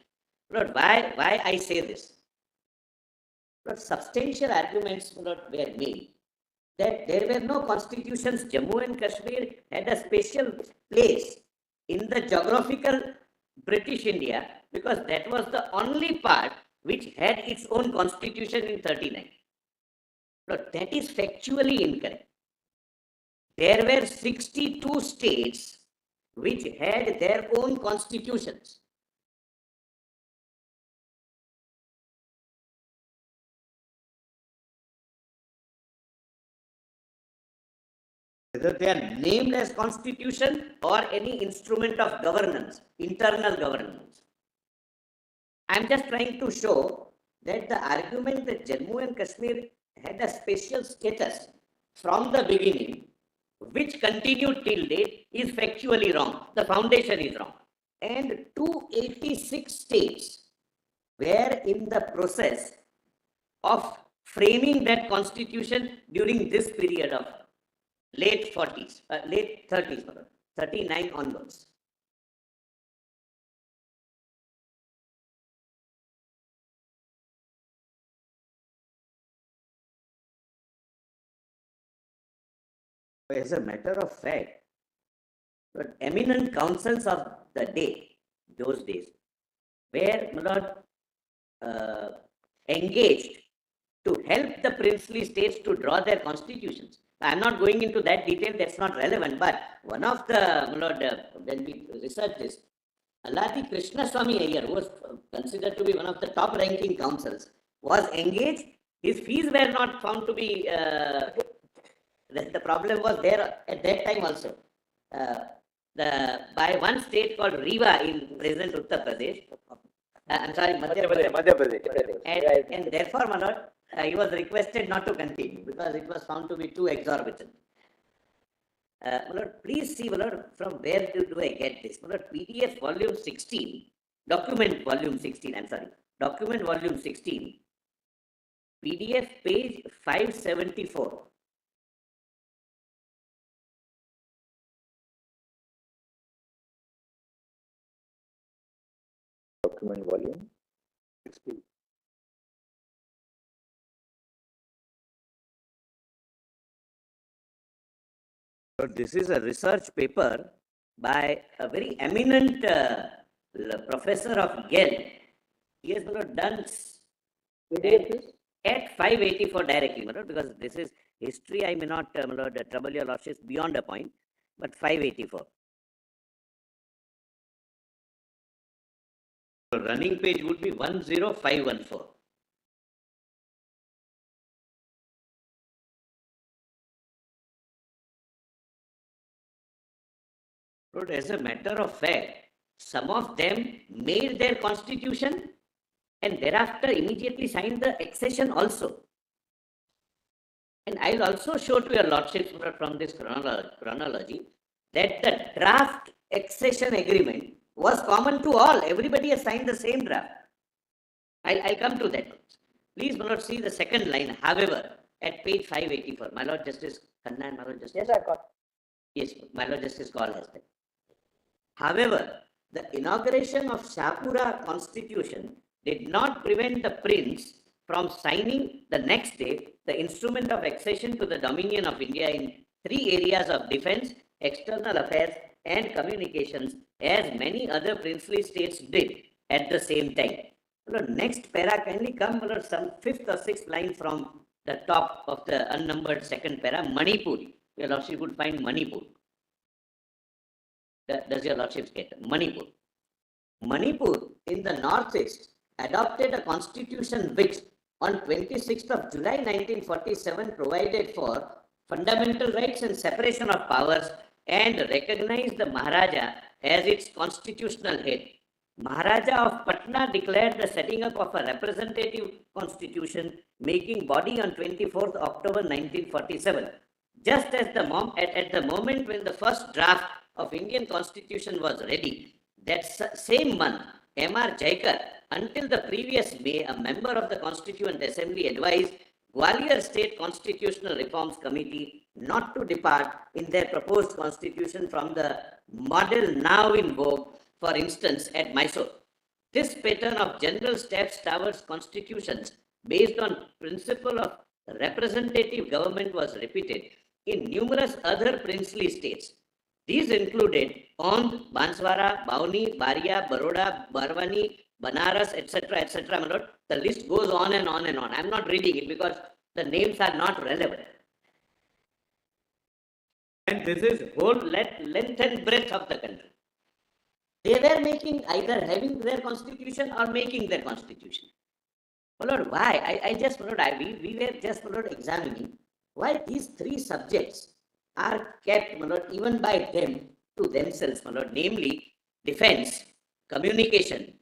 Speaker 7: Lord, why I say this? Lord, substantial arguments, Lord, were made that there were no constitutions. Jammu and Kashmir had a special place in the geographical British India because that was the only part which had its own constitution in 39. But that is factually incorrect. There were 62 states which had their own constitutions. Whether they are named as constitution or any instrument of governance, internal governance. I am just trying to show that the argument that Jammu and Kashmir had a special status from the beginning, which continued till date, is factually wrong. The foundation is wrong. And 286 states were in the process of framing that constitution during this period of late 40s, late 30s, 39 onwards. As a matter of fact, but eminent councils of the day, those days, were not engaged to help the princely states to draw their constitutions. I am not going into that detail, that's not relevant, but one of the, when we researched this, Aladi Krishnaswamy Iyer, who was considered to be one of the top ranking councils, was engaged. His fees were not found to be, the problem was there at that time also. By one state called Rewa in present Uttar Pradesh, I'm sorry, Madhya Pradesh. And therefore, my lord, he was requested not to continue because it was found to be too exorbitant. My lord, please see, my lord, from where do I get this? My lord, PDF volume 16, document volume 16, I'm sorry, document volume 16, PDF page 574.
Speaker 2: Document volume 16.
Speaker 7: So this is a research paper by a very eminent professor of Yale. He has done at 584 directly, because this is history. I may not trouble your lordships beyond a point, but 584. The running page would be 10514. But as a matter of fact, some of them made their constitution and thereafter immediately signed the accession also. And I'll also show to your lordships from this chronology that the draft accession agreement was common to all. Everybody has signed the same draft. I'll come to that. Please, my lord, see the second line. However, at page 584, my lord Justice Khanna and my lord Justice.
Speaker 2: Yes, I got.
Speaker 7: Yes, my lord Justice Call has that. However, the inauguration of Shahpura Constitution did not prevent the prince from signing the next day the instrument of accession to the dominion of India in 3 areas of defense, external affairs, and communications, as many other princely states did at the same time. Next para, kindly come some 5th or 6th line from the top of the unnumbered second para, Manipur. Your lordship would find Manipur. Does your lordship get Manipur? Manipur in the northeast adopted a constitution which on 26th of July 1947 provided for fundamental rights and separation of powers and recognized the Maharaja as its constitutional head. Maharaja of Patna declared the setting up of a representative constitution making body on 24th October 1947. Just as at the moment when the first draft of Indian constitution was ready, that same month, M.R. Jaikar, until the previous May, a member of the Constituent Assembly, advised Gwalior State Constitutional Reforms Committee not to depart in their proposed constitution from the model now in vogue, for instance, at Mysore. This pattern of general steps towards constitutions based on principle of representative government was repeated in numerous other princely states. These included Ond, Banswara, Bauni, Baria, Baroda, Barwani, Banaras, etc., etc. The list goes on and on and on. I am not reading it because the names are not relevant. And this is whole length and breadth of the country. They were making either having their constitution or making their constitution. Well, Lord, why? I just, Lord, we were just, Lord, examining why these three subjects are kept, Lord, even by them to themselves, Lord, namely defense, communication,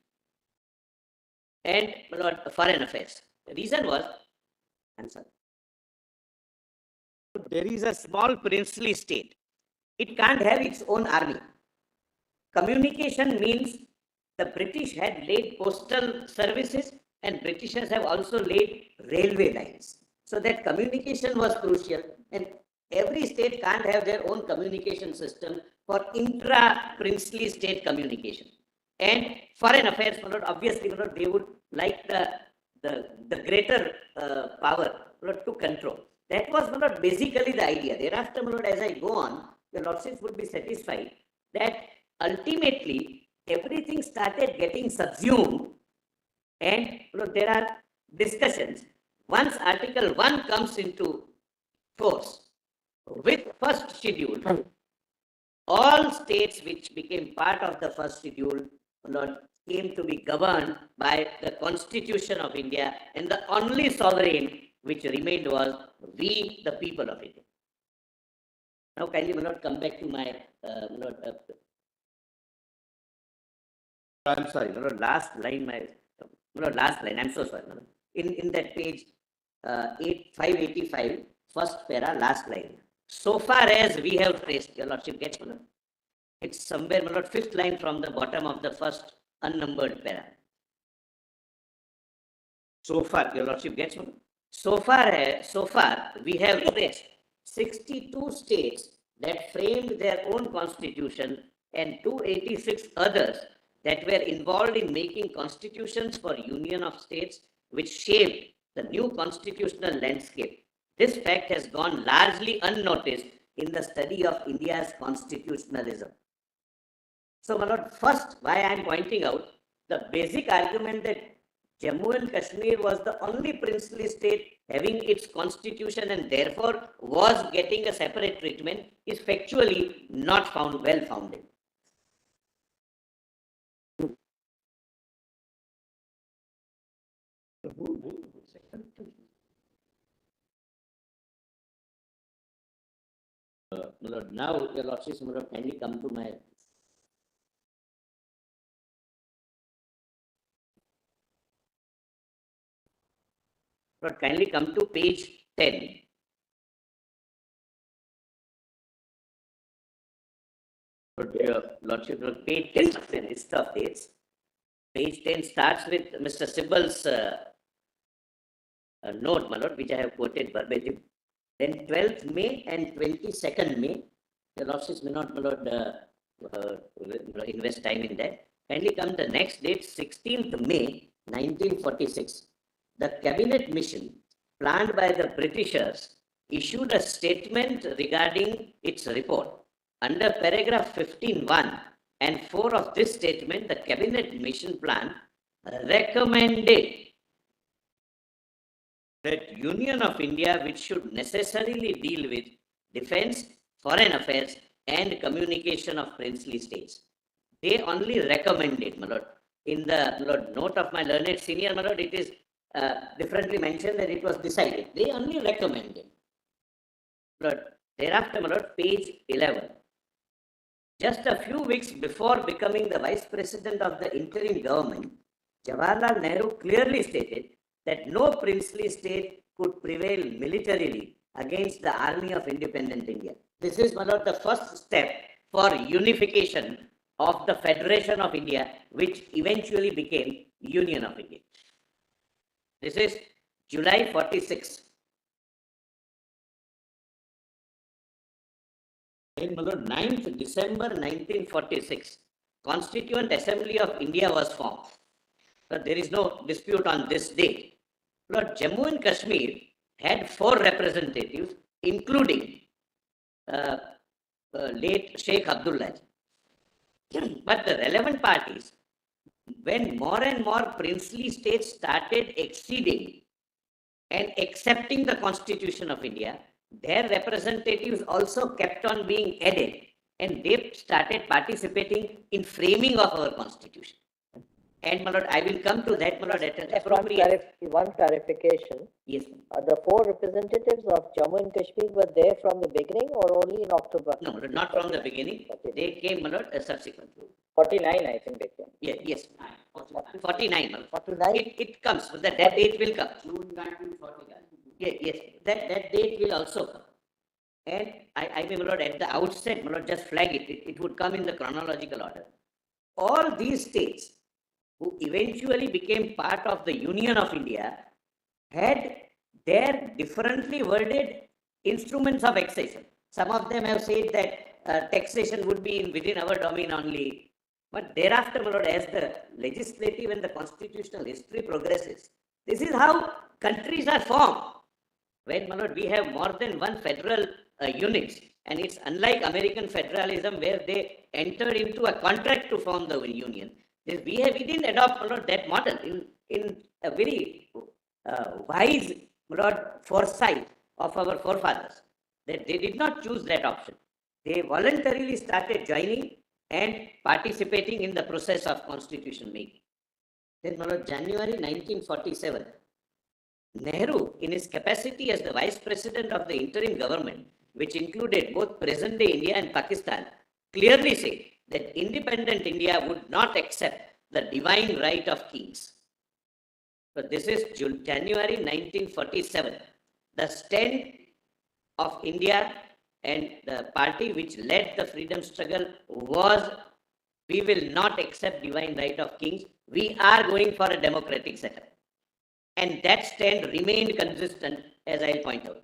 Speaker 7: and, Lord, foreign affairs. The reason was, answer. There is a small princely state. It can't have its own army. Communication means the British had laid postal services and Britishers have also laid railway lines. So that communication was crucial, and every state can't have their own communication system for intra-princely state communication. And foreign affairs, obviously, they would like the greater power to control. That was basically the idea. Thereafter, as I go on, the Lordships would be satisfied that ultimately everything started getting subsumed, and there are discussions. Once Article 1 comes into force with first schedule, all states which became part of the first schedule came to be governed by the Constitution of India, and the only sovereign which remained was we, the people of India. Now kindly come back to my I'm sorry, last line, last line, I'm so sorry. In that page 585, first para, last line. So far as we have traced, your Lordship gets, it's somewhere, fifth line from the bottom of the first unnumbered para. So far, your Lordship gets, so far we have traced 62 states that framed their own constitution and 286 others that were involved in making constitutions for union of states, which shaped the new constitutional landscape. This fact has gone largely unnoticed in the study of India's constitutionalism. So, my Lord, first, why I am pointing out the basic argument that Jammu and Kashmir was the only princely state having its constitution and therefore was getting a separate treatment is factually not found well founded. Lord, now your Lordship, kindly come to my Lord, kindly come to page 10. Your Lordship, page 10 of the list of dates. Page 10 starts with Mr. Sibbal's note, my Lord, which I have quoted verbatim. Then 12th May and 22nd May, the Lordships may not, my Lord, invest time in that. Kindly come the next date, 16th May 1946. The cabinet mission planned by the Britishers issued a statement regarding its report. Under paragraph 15(1) and 4 of this statement, the cabinet mission plan recommended that Union of India, which should necessarily deal with defense, foreign affairs, and communication of princely states. They only recommended, my Lord. In the note of my learned senior, my Lord, it is differently mentioned that it was decided. They only recommended. Lord, thereafter, my Lord, page 11. Just a few weeks before becoming the vice president of the interim government, Jawaharlal Nehru clearly stated that no princely state could prevail militarily against the army of independent India. This is one of the first step for unification of the Federation of India, which eventually became Union of India. This is July 46. On 9th December 1946, Constituent Assembly of India was formed. But there is no dispute on this date. Lord, Jammu and Kashmir had 4 representatives, including late Sheikh Abdullah. But the relevant parties, when more and more princely states started acceding and accepting the Constitution of India, their representatives also kept on being added, and they started participating in framing of our Constitution. And my lord, I will come to that, my lord, at an appropriate.
Speaker 2: One clarification.
Speaker 7: Yes.
Speaker 2: The 4 representatives of Jammu and Kashmir were there from the beginning or only in October?
Speaker 7: No, my lord, not from the beginning. They came, my lord, subsequently.
Speaker 2: 49, I think they came.
Speaker 7: Yeah, yes. 49, my lord.
Speaker 2: 49?
Speaker 7: It comes, that date will come. June 1949. Yes, that date will also come. And I may, my lord, at the outset, my lord, just flag it. It would come in the chronological order. All these states who eventually became part of the Union of India had their differently worded instruments of accession. Some of them have said that taxation would be within our domain only. But thereafter, my lord, as the legislative and the constitutional history progresses, this is how countries are formed. When, my lord, we have more than one federal unit, and it's unlike American federalism where they entered into a contract to form the union. We didn't adopt, my lord, that model in a very wise, my lord, foresight of our forefathers. That they did not choose that option. They voluntarily started joining and participating in the process of constitution making. Then, my lord, January 1947, Nehru, in his capacity as the vice president of the interim government, which included both present-day India and Pakistan, clearly said that independent India would not accept the divine right of kings. So this is January 1947. The stand of India and the party which led the freedom struggle was, we will not accept divine right of kings. We are going for a democratic setup. And that stand remained consistent, as I'll point out.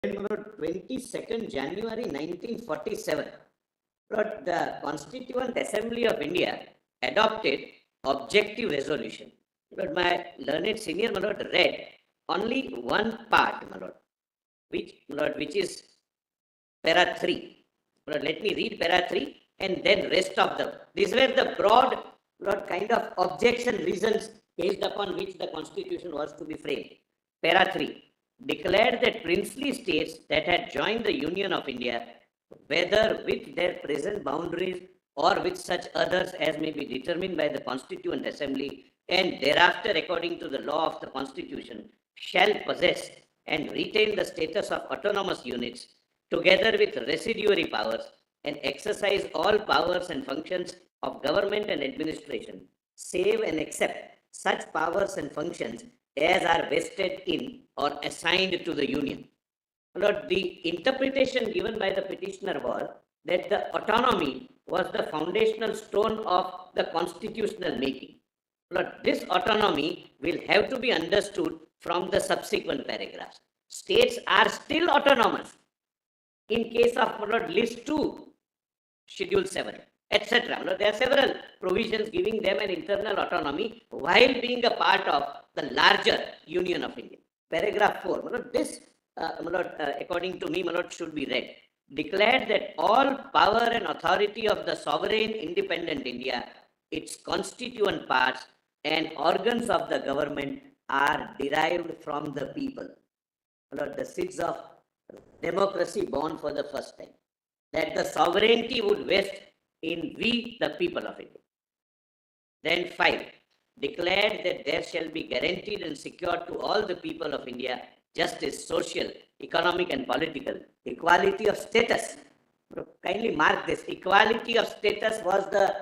Speaker 7: 22nd January 1947, the Constituent Assembly of India adopted objective resolution. But my learned senior, my lord, read only one part, my lord, which is para 3. Lord, let me read para 3 and then rest of them. These were the broad, lord, kind of objection reasons based upon which the Constitution was to be framed. Para 3. Declared that princely states that had joined the Union of India, whether with their present boundaries or with such others as may be determined by the Constituent Assembly, and thereafter according to the law of the Constitution, shall possess and retain the status of autonomous units, together with residuary powers, and exercise all powers and functions of government and administration, save and except such powers and functions as are vested in or assigned to the Union. Lord, the interpretation given by the petitioner was that the autonomy was the foundational stone of the constitutional making. Lord, this autonomy will have to be understood from the subsequent paragraphs. States are still autonomous in case of, Lord, list 2, schedule 7, etc. There are several provisions giving them an internal autonomy while being a part of the larger Union of India. Paragraph 4, this, according to me, should be read. Declared that all power and authority of the sovereign independent India, its constituent parts and organs of the government are derived from the people. The seeds of democracy born for the first time. That the sovereignty would vest in we, the people of India. Then 5, declared that there shall be guaranteed and secured to all the people of India justice, social economic and political, equality of status. Kindly mark this, equality of status was the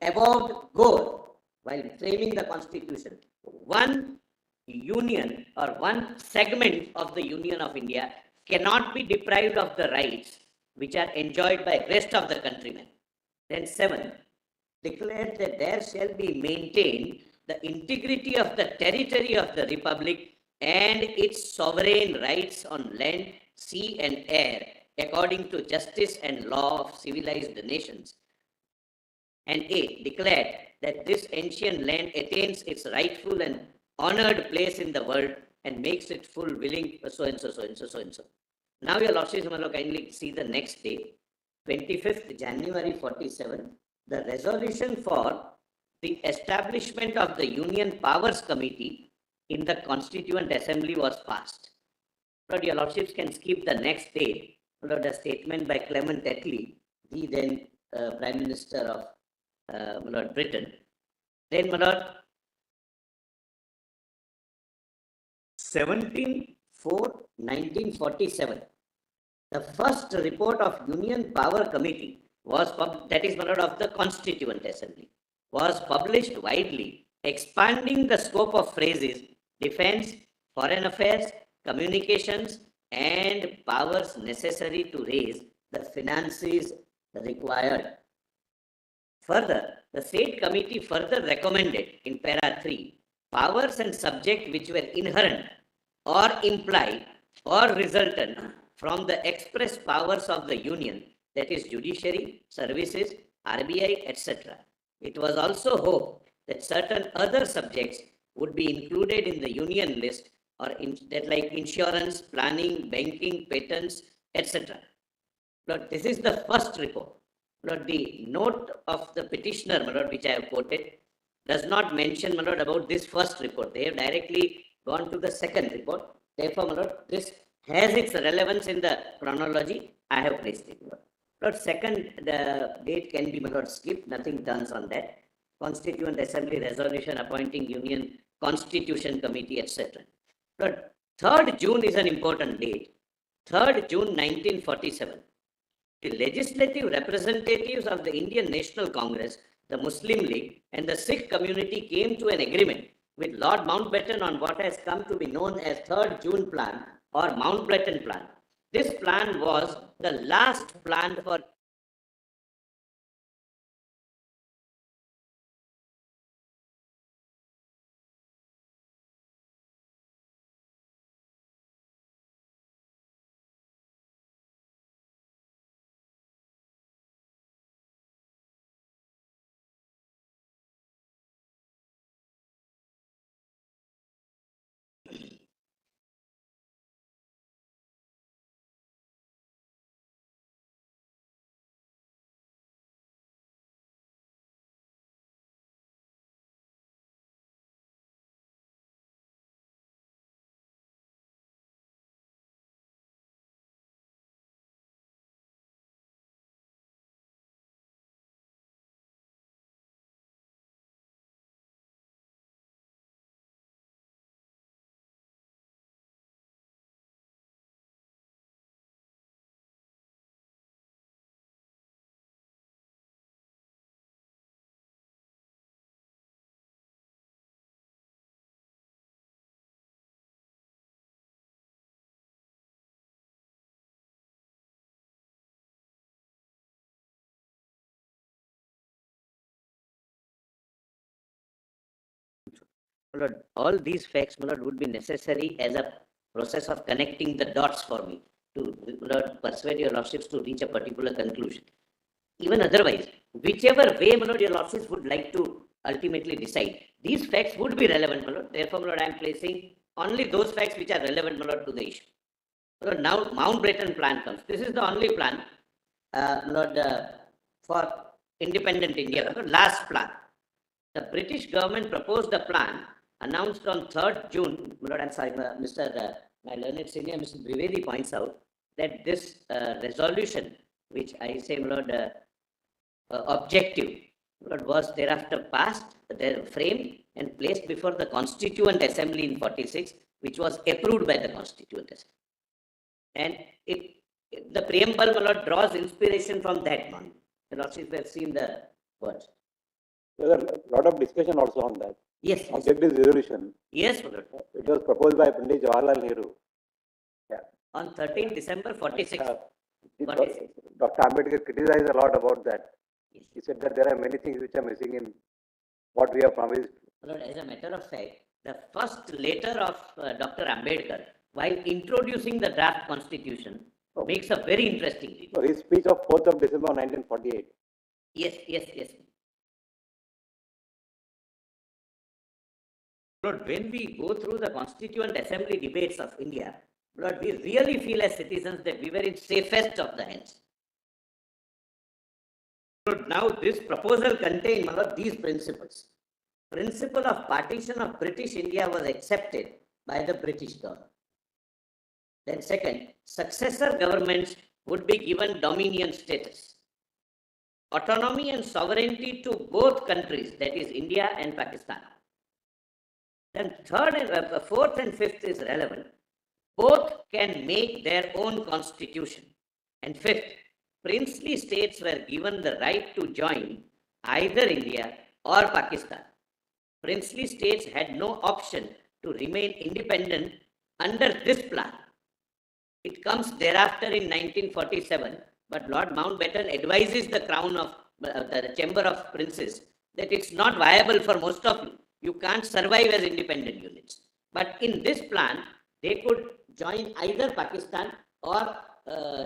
Speaker 7: above goal while framing the constitution. One union or one segment of the Union of India cannot be deprived of the rights which are enjoyed by rest of the countrymen. Then 7, declared that there shall be maintained the integrity of the territory of the republic and its sovereign rights on land, sea and air according to justice and law of civilized nations. And 8, declared that this ancient land attains its rightful and honored place in the world and makes it full willing so and so, so and so, so and so. Now your Lordship kindly see the next day, 25th January 47, the resolution for the establishment of the Union Powers Committee in the Constituent Assembly was passed. But your Lordships can skip the next day, the statement by Clement Attlee, the then Prime Minister of Lord Britain. Then, my Lord, 17/4/1947, the first report of Union Power Committee was that is, my Lord, of the Constituent Assembly, was published widely, expanding the scope of phrases, defense, foreign affairs, communications, and powers necessary to raise the finances required. Further, the State Committee further recommended in para 3 powers and subject which were inherent or implied or resultant from the express powers of the Union, that is judiciary, services, RBI, etc. It was also hoped that certain other subjects would be included in the Union list or like insurance, planning, banking, patents, etc. But this is the first report. Lord, the note of the petitioner, my Lord, which I have quoted, does not mention, my Lord, about this first report. They have directly gone to the second report. Therefore, my Lord, this has its relevance in the chronology. I have placed it. Lord, second, the date can be, my Lord, skipped. Nothing done on that. Constituent Assembly resolution appointing Union Constitution Committee, etc. Lord, 3rd June is an important date. 3rd June 1947. The legislative representatives of the Indian National Congress, the Muslim League, and the Sikh community came to an agreement with Lord Mountbatten on what has come to be known as 3rd June Plan or Mountbatten Plan. This plan was the last plan for Lord, all these facts, Lord, would be necessary as a process of connecting the dots for me to, Lord, persuade your Lordships to reach a particular conclusion. Even otherwise, whichever way, Lord, your Lordships would like to ultimately decide, these facts would be relevant, Lord. Therefore, Lord, I am placing only those facts which are relevant, Lord, to the issue. Lord, now Mountbatten Plan comes. This is the only plan, Lord, for independent India, last plan. The British government proposed the plan announced on 3rd June. Lord, I'm sorry, Mr. My learned senior, Mr. Dwivedi points out that this resolution, which I say, Lord, objective, Lord, was thereafter passed, framed and placed before the Constituent Assembly in 46, which was approved by the Constituent Assembly. And the preamble, my lord, draws inspiration from that one. The lordships have seen the words.
Speaker 5: There was a lot of discussion also on that.
Speaker 7: Yes.
Speaker 5: On this resolution.
Speaker 7: Yes, my lord.
Speaker 5: It was proposed by Pandit Jawaharlal Nehru. Yeah.
Speaker 7: On 13 December 46.
Speaker 5: Dr. Ambedkar criticized a lot about that. Yes. He said that there are many things which are missing in what we have promised.
Speaker 7: Lord, as a matter of fact, the first letter of Dr. Ambedkar, while introducing the draft constitution, makes a very interesting read.
Speaker 5: So his speech of 4th of December 1948.
Speaker 7: Yes. Lord, when we go through the Constituent Assembly debates of India, Lord, we really feel as citizens that we were in safest of the hands. Lord, now this proposal contains, Lord, these principles. Principle of partition of British India was accepted by the British government. Then second, successor governments would be given dominion status. Autonomy and sovereignty to both countries, that is India and Pakistan. Then fourth and fifth is relevant. Both can make their own constitution. And fifth, princely states were given the right to join either India or Pakistan. Princely states had no option to remain independent under this plan. It comes thereafter in 1947, but Lord Mountbatten advises the Crown of the Chamber of Princes that it's not viable for most of you. You can't survive as independent units. But in this plan, they could join either Pakistan or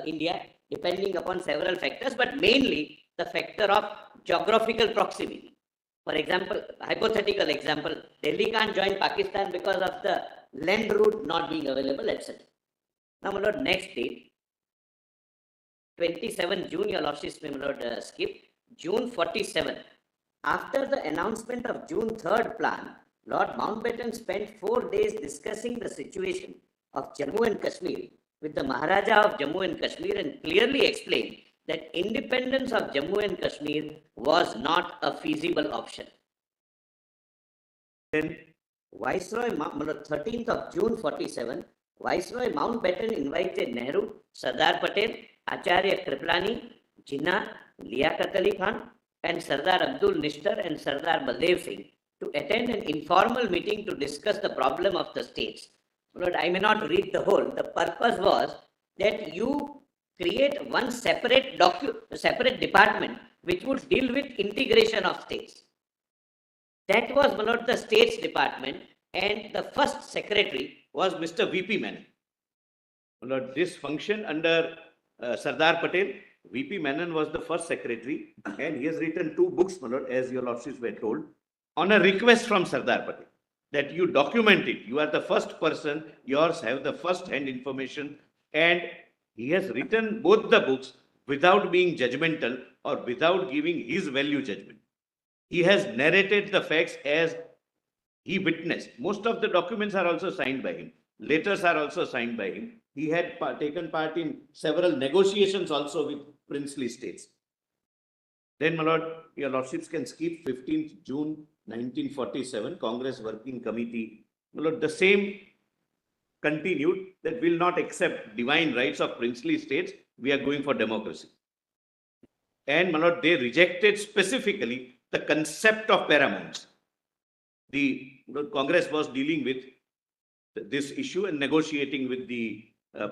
Speaker 7: India, depending upon several factors, but mainly the factor of geographical proximity. For example, hypothetical example, Delhi can't join Pakistan because of the land route not being available, etc. Now, my lord, next date, 27 June, your lordships may, my lord, skip, June 47. After the announcement of June 3rd plan, Lord Mountbatten spent 4 days discussing the situation of Jammu and Kashmir with the Maharaja of Jammu and Kashmir and clearly explained that independence of Jammu and Kashmir was not a feasible option. Then Viceroy, 13th of June 47, Viceroy Mountbatten invited Nehru, Sardar Patel, Acharya Kripalani, Jinnah, Liaquat Ali Khan, and Sardar Abdul Nishtar and Sardar Baldev Singh to attend an informal meeting to discuss the problem of the states. Lord, I may not read the whole. The purpose was that you create one separate department which would deal with integration of states. That was, my lord, the States Department, and the first secretary was Mr. V.P. Menon. My lord, this function under Sardar Patel. V.P. Menon was the first secretary, and he has written 2 books, my lord, as your lordships were told, on a request from Sardar Patel that you document it. You are the first person, yours have the first-hand information, and he has written both the books without being judgmental or without giving his value judgment. He has narrated the facts as he witnessed. Most of the documents are also signed by him. Letters are also signed by him. He had taken part in several negotiations also with princely states. Then, my lord, your lordships can skip 15th June 1947, Congress Working Committee. My lord, the same continued that will not accept divine rights of princely states. We are going for democracy. And, my lord, they rejected specifically the concept of paramounts. The Congress was dealing with this issue and negotiating with the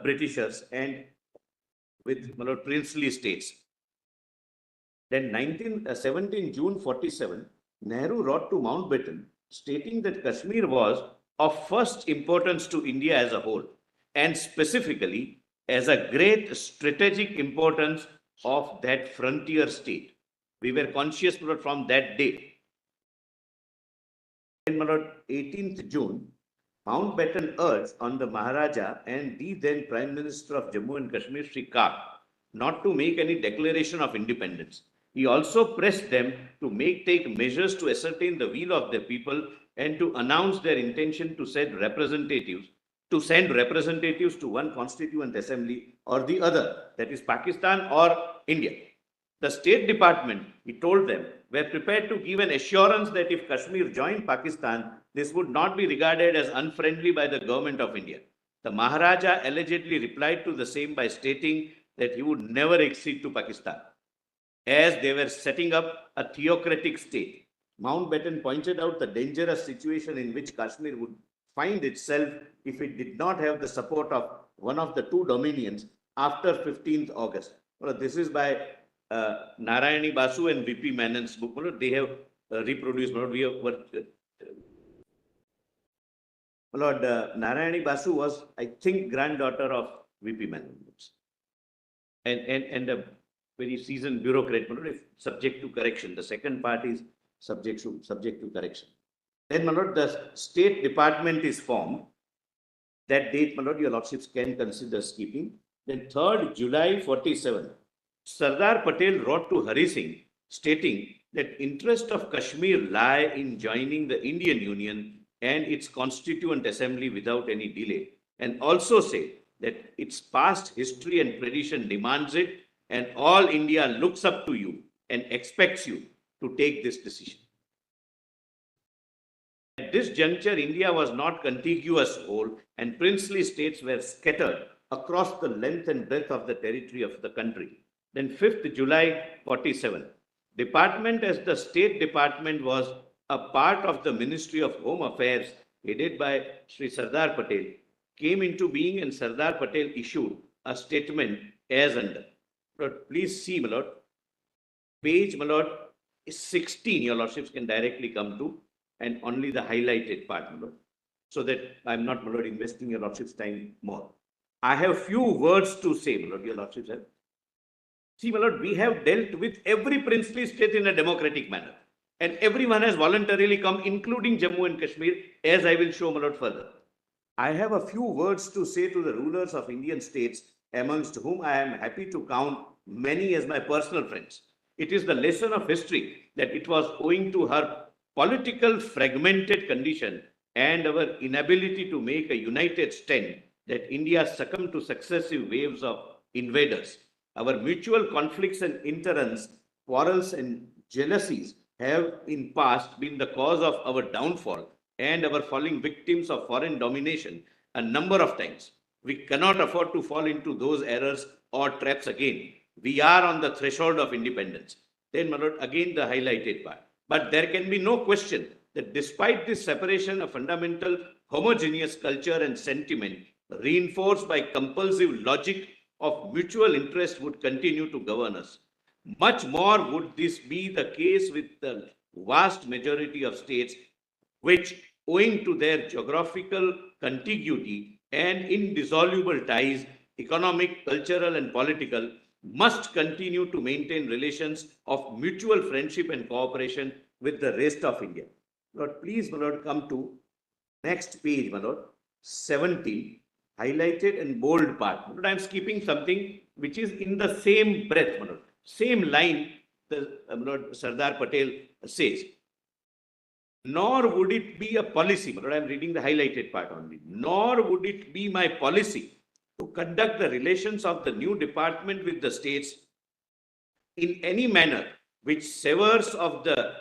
Speaker 7: Britishers and with, my lord, princely states. Then 17 June 47, Nehru wrote to Mountbatten stating that Kashmir was of first importance to India as a whole and specifically as a great strategic importance of that frontier state. We were conscious, my lord, from that day. Then, my lord, 18th June, Mountbatten urged on the Maharaja and the then Prime Minister of Jammu and Kashmir, Sri Kak, not to make any declaration of independence. He also pressed them to take measures to ascertain the will of their people and to announce their intention to send representatives to one constituent assembly or the other, that is Pakistan or India. The State Department, he told them, were prepared to give an assurance that if Kashmir joined Pakistan, this would not be regarded as unfriendly by the government of India.
Speaker 8: The Maharaja allegedly replied to the same by stating that he would never accede to Pakistan, as they were setting up a theocratic state. Mountbatten pointed out the dangerous situation in which Kashmir would find itself if it did not have the support of one of the two dominions after 15th August. Well, this is by Narayani Basu and V.P. Menon's book. Well, they have reproduced. Well, we have, Lord Narayani Basu was, I think, granddaughter of V.P. Menon, and a very seasoned bureaucrat, subject to correction. The second part is subject to correction. Then, my lord, the State Department is formed. That date, my lord, your lordships can consider skipping. Then 3rd July 47, Sardar Patel wrote to Hari Singh stating that interest of Kashmir lie in joining the Indian Union and its constituent assembly without any delay, and also say that its past history and tradition demands it, and all India looks up to you and expects you to take this decision. At this juncture, India was not contiguous whole, and princely states were scattered across the length and breadth of the territory of the country. Then 5th July 47, department as the State Department was a part of the Ministry of Home Affairs headed by Sri Sardar Patel, came into being, and Sardar Patel issued a statement as under. But please see, my lord, page, my lord, 16, your lordships can directly come to, and only the highlighted part, my lord, so that I'm not, my lord, investing your lordship's time more. I have few words to say, my lord, your lordships have. See, my lord, we have dealt with every princely state in a democratic manner, and everyone has voluntarily come, including Jammu and Kashmir, as I will show, my lord, further. I have a few words to say to the rulers of Indian states, amongst whom I am happy to count many as my personal friends. It is the lesson of history that it was owing to her political fragmented condition and our inability to make a united stand that India succumbed to successive waves of invaders. Our mutual conflicts and interns, quarrels and jealousies have in past been the cause of our downfall and our falling victims of foreign domination a number of times. We cannot afford to fall into those errors or traps again. We are on the threshold of independence. Then, my lord, again the highlighted part. But there can be no question that despite this separation, a fundamental homogeneous culture and sentiment reinforced by compulsive logic of mutual interest would continue to govern us. Much more would this be the case with the vast majority of states which, owing to their geographical contiguity and indissoluble ties, economic, cultural, and political, must continue to maintain relations of mutual friendship and cooperation with the rest of India. Lord, please, my lord, come to next page, my lord, 17, highlighted and bold part. My lord, I am skipping something which is in the same breath, my lord, same line the Lord Sardar Patel says. Nor would it be a policy, my lord, I am reading the highlighted part only, nor would it be my policy to conduct the relations of the new department with the states in any manner which severs of the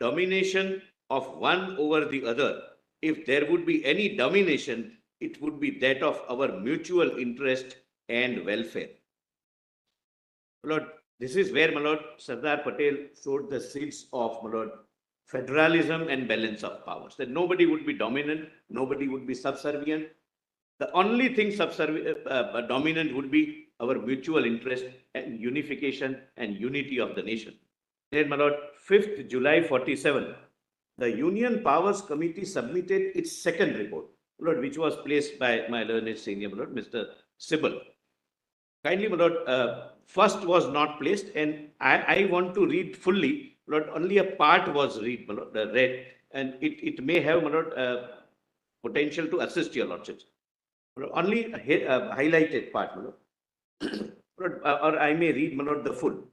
Speaker 8: domination of one over the other. If there would be any domination, it would be that of our mutual interest and welfare. My lord, this is where, my lord, Sardar Patel showed the seeds of, my lord, federalism and balance of powers. That nobody would be dominant, nobody would be subservient. The only thing dominant would be our mutual interest and unification and unity of the nation. Then, my lord, 5th July 47, the Union Powers Committee submitted its second report, my lord, which was placed by my learned senior, my lord, Mr. Sybil. Kindly, my lord, first was not placed, and I want to read fully, my lord, only a part was read, my lord, read, and it may have, my lord, potential to assist your lordships. Only highlighted part, my lord. Or I may read, my lord, the full.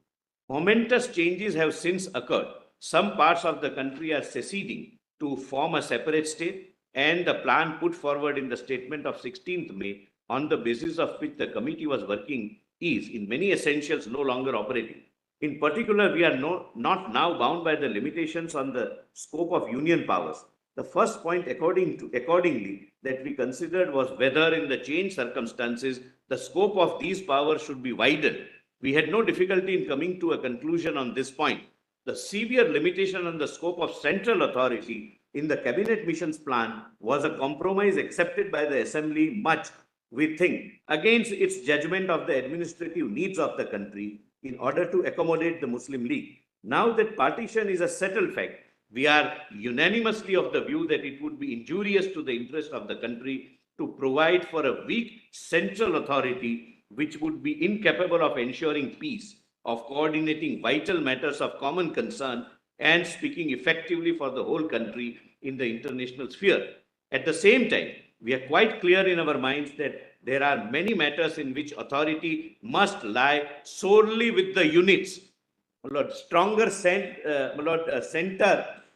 Speaker 8: Momentous changes have since occurred. Some parts of the country are seceding to form a separate state, and the plan put forward in the statement of 16th May, on the basis of which the committee was working, is in many essentials no longer operating. In particular, we are not now bound by the limitations on the scope of union powers. The first point accordingly that we considered was whether in the changed circumstances, the scope of these powers should be widened. We had no difficulty in coming to a conclusion on this point. The severe limitation on the scope of central authority in the cabinet missions plan was a compromise accepted by the assembly much, we think, against its judgment of the administrative needs of the country in order to accommodate the Muslim League. Now that partition is a settled fact, we are unanimously of the view that it would be injurious to the interest of the country to provide for a weak central authority which would be incapable of ensuring peace, of coordinating vital matters of common concern, and speaking effectively for the whole country in the international sphere. At the same time, we are quite clear in our minds that there are many matters in which authority must lie solely with the units. Lord, stronger center,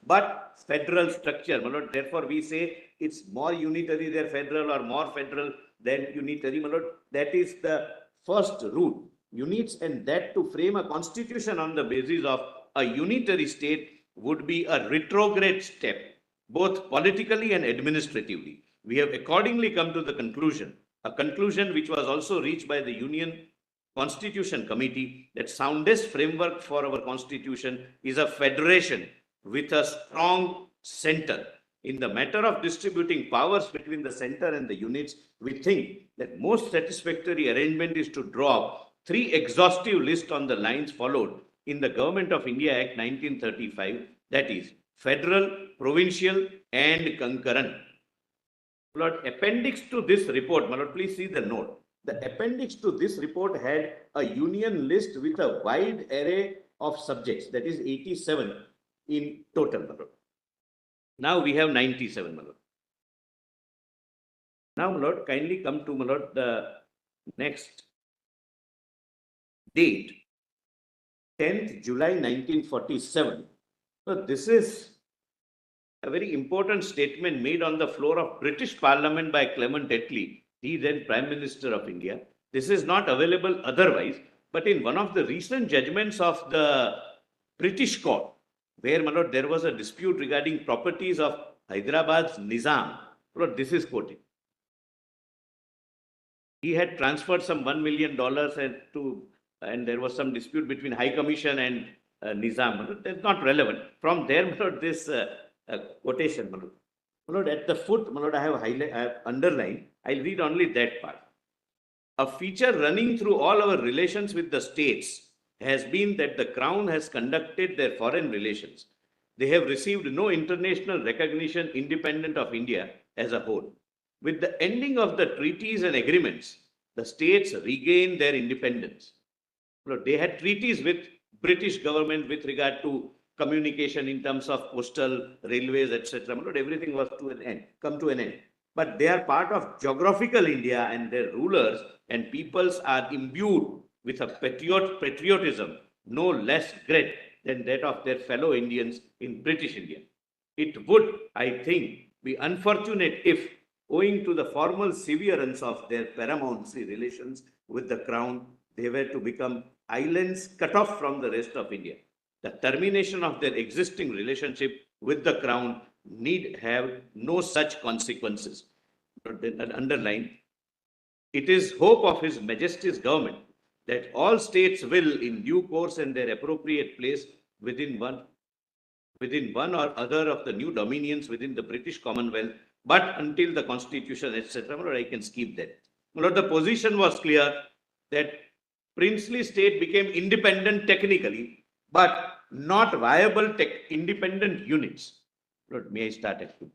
Speaker 8: but federal structure. Lord, therefore, we say it's more unitary than federal or more federal than unitary. Lord, that is the first rule. Units, and that to frame a constitution on the basis of a unitary state would be a retrograde step, both politically and administratively. We have accordingly come to the conclusion, a conclusion which was also reached by the Union Constitution Committee, that soundest framework for our constitution is a federation with a strong center. In the matter of distributing powers between the center and the units, we think that most satisfactory arrangement is to draw three exhaustive lists on the lines followed in the Government of India Act 1935, that is, federal, provincial, and concurrent. Lord, appendix to this report, my Lord, please see the note. The appendix to this report had a union list with a wide array of subjects, that is 87 in total, my Lord. Now we have 97, my Lord. Now, my Lord, kindly come to, my Lord, the next date, 10th July 1947. So this is a very important statement made on the floor of British Parliament by Clement Attlee, the then Prime Minister of India. This is not available otherwise, but in one of the recent judgments of the British court, where, my Lord, there was a dispute regarding properties of Hyderabad's Nizam. Lord, this is quoted. He had transferred some $1 million and there was some dispute between High Commission and Nizam. That's not relevant. From there, my Lord, this quotation, my Lord. My Lord, at the foot, my Lord, I have underlined. I'll read only that part. A feature running through all our relations with the states has been that the Crown has conducted their foreign relations. They have received no international recognition independent of India as a whole. With the ending of the treaties and agreements, the states regained their independence. They had treaties with British government with regard to communication in terms of postal, railways, etc. Everything was come to an end. But they are part of geographical India, and their rulers and peoples are imbued with a patriotism no less great than that of their fellow Indians in British India. It would, I think, be unfortunate if, owing to the formal severance of their paramountcy relations with the Crown, they were to become islands cut off from the rest of India. The termination of their existing relationship with the Crown need have no such consequences. Underline, it is hope of His Majesty's government that all states will, in due course and their appropriate place within one or other of the new dominions within the British Commonwealth, but until the Constitution, etc., I can skip that. Lord, the position was clear that princely state became independent technically, but not viable independent units. Lord, may I start at 2?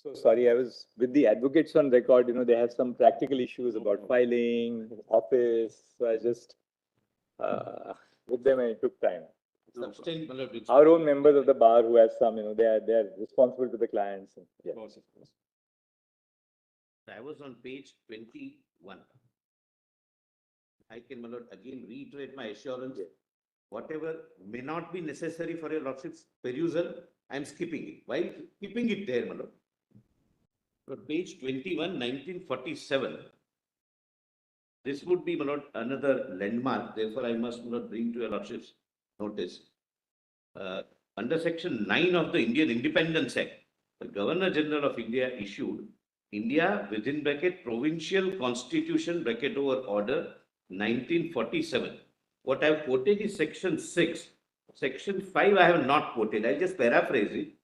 Speaker 9: So sorry, I was with the advocates on record. They have some practical issues about filing, office. So I just with them and it took time. Our own members of the bar who have some, they are responsible to the clients. And, yeah.
Speaker 8: Of course. I was on page 21. I can, my lord, again reiterate my assurance. Whatever may not be necessary for your lordship's perusal, I am skipping it. Why keeping it there, my lord? But page 21, 1947. This would be, my lord, another landmark. Therefore, I must not bring to your lordship's notice. Under section 9 of the Indian Independence Act, the Governor General of India issued India within bracket Provincial Constitution bracket over order 1947. What I have quoted is section 6. Section 5 I have not quoted. I'll just paraphrase it.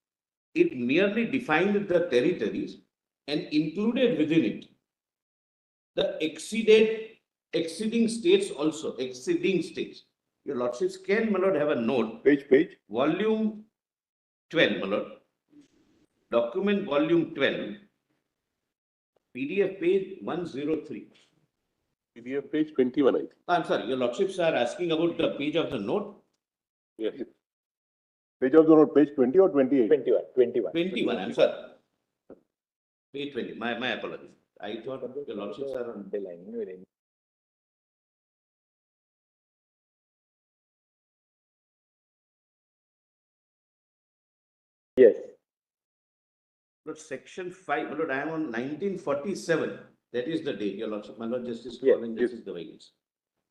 Speaker 8: It merely defined the territories and included within it the exceeding states also, exceeding states. Your lordships can, my lord, have a note.
Speaker 9: Page?
Speaker 8: Volume 12, my lord. Document volume 12. PDF page 103.
Speaker 5: PDF page 21, I think.
Speaker 8: I'm sorry, your lordships are asking about the page of the note?
Speaker 5: Yes. Page of the note, page 20 or 28?
Speaker 9: 21.
Speaker 8: 21, I'm sorry. Page 20, my apologies. I thought your lordships are on the line.
Speaker 9: Yes.
Speaker 8: But section 5, my lord, I am on 1947. That is the date, your lordship. My lord Justice
Speaker 9: Yes,
Speaker 8: calling this is the way it is.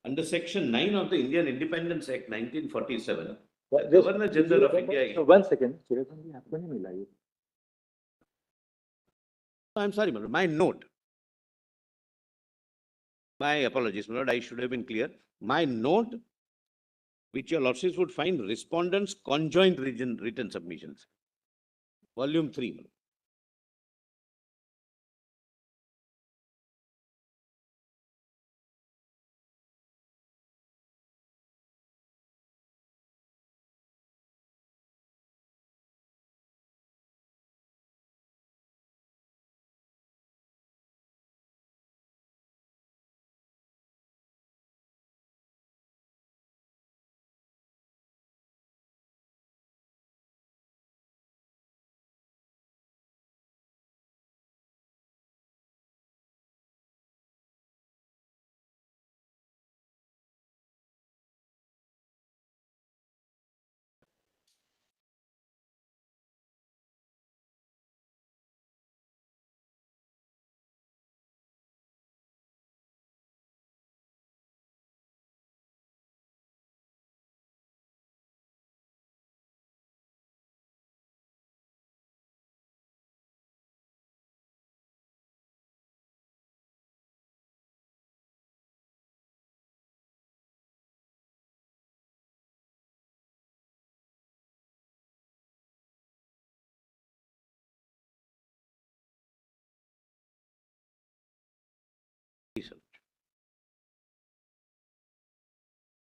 Speaker 8: Under section 9 of the Indian Independence Act 1947, the Governor General of India.
Speaker 9: So 1 second.
Speaker 8: I'm sorry, my lord, my note. My apologies, my lord, I should have been clear. My note, which your lordships would find respondents' conjoint written submissions. Volume 3, my lord.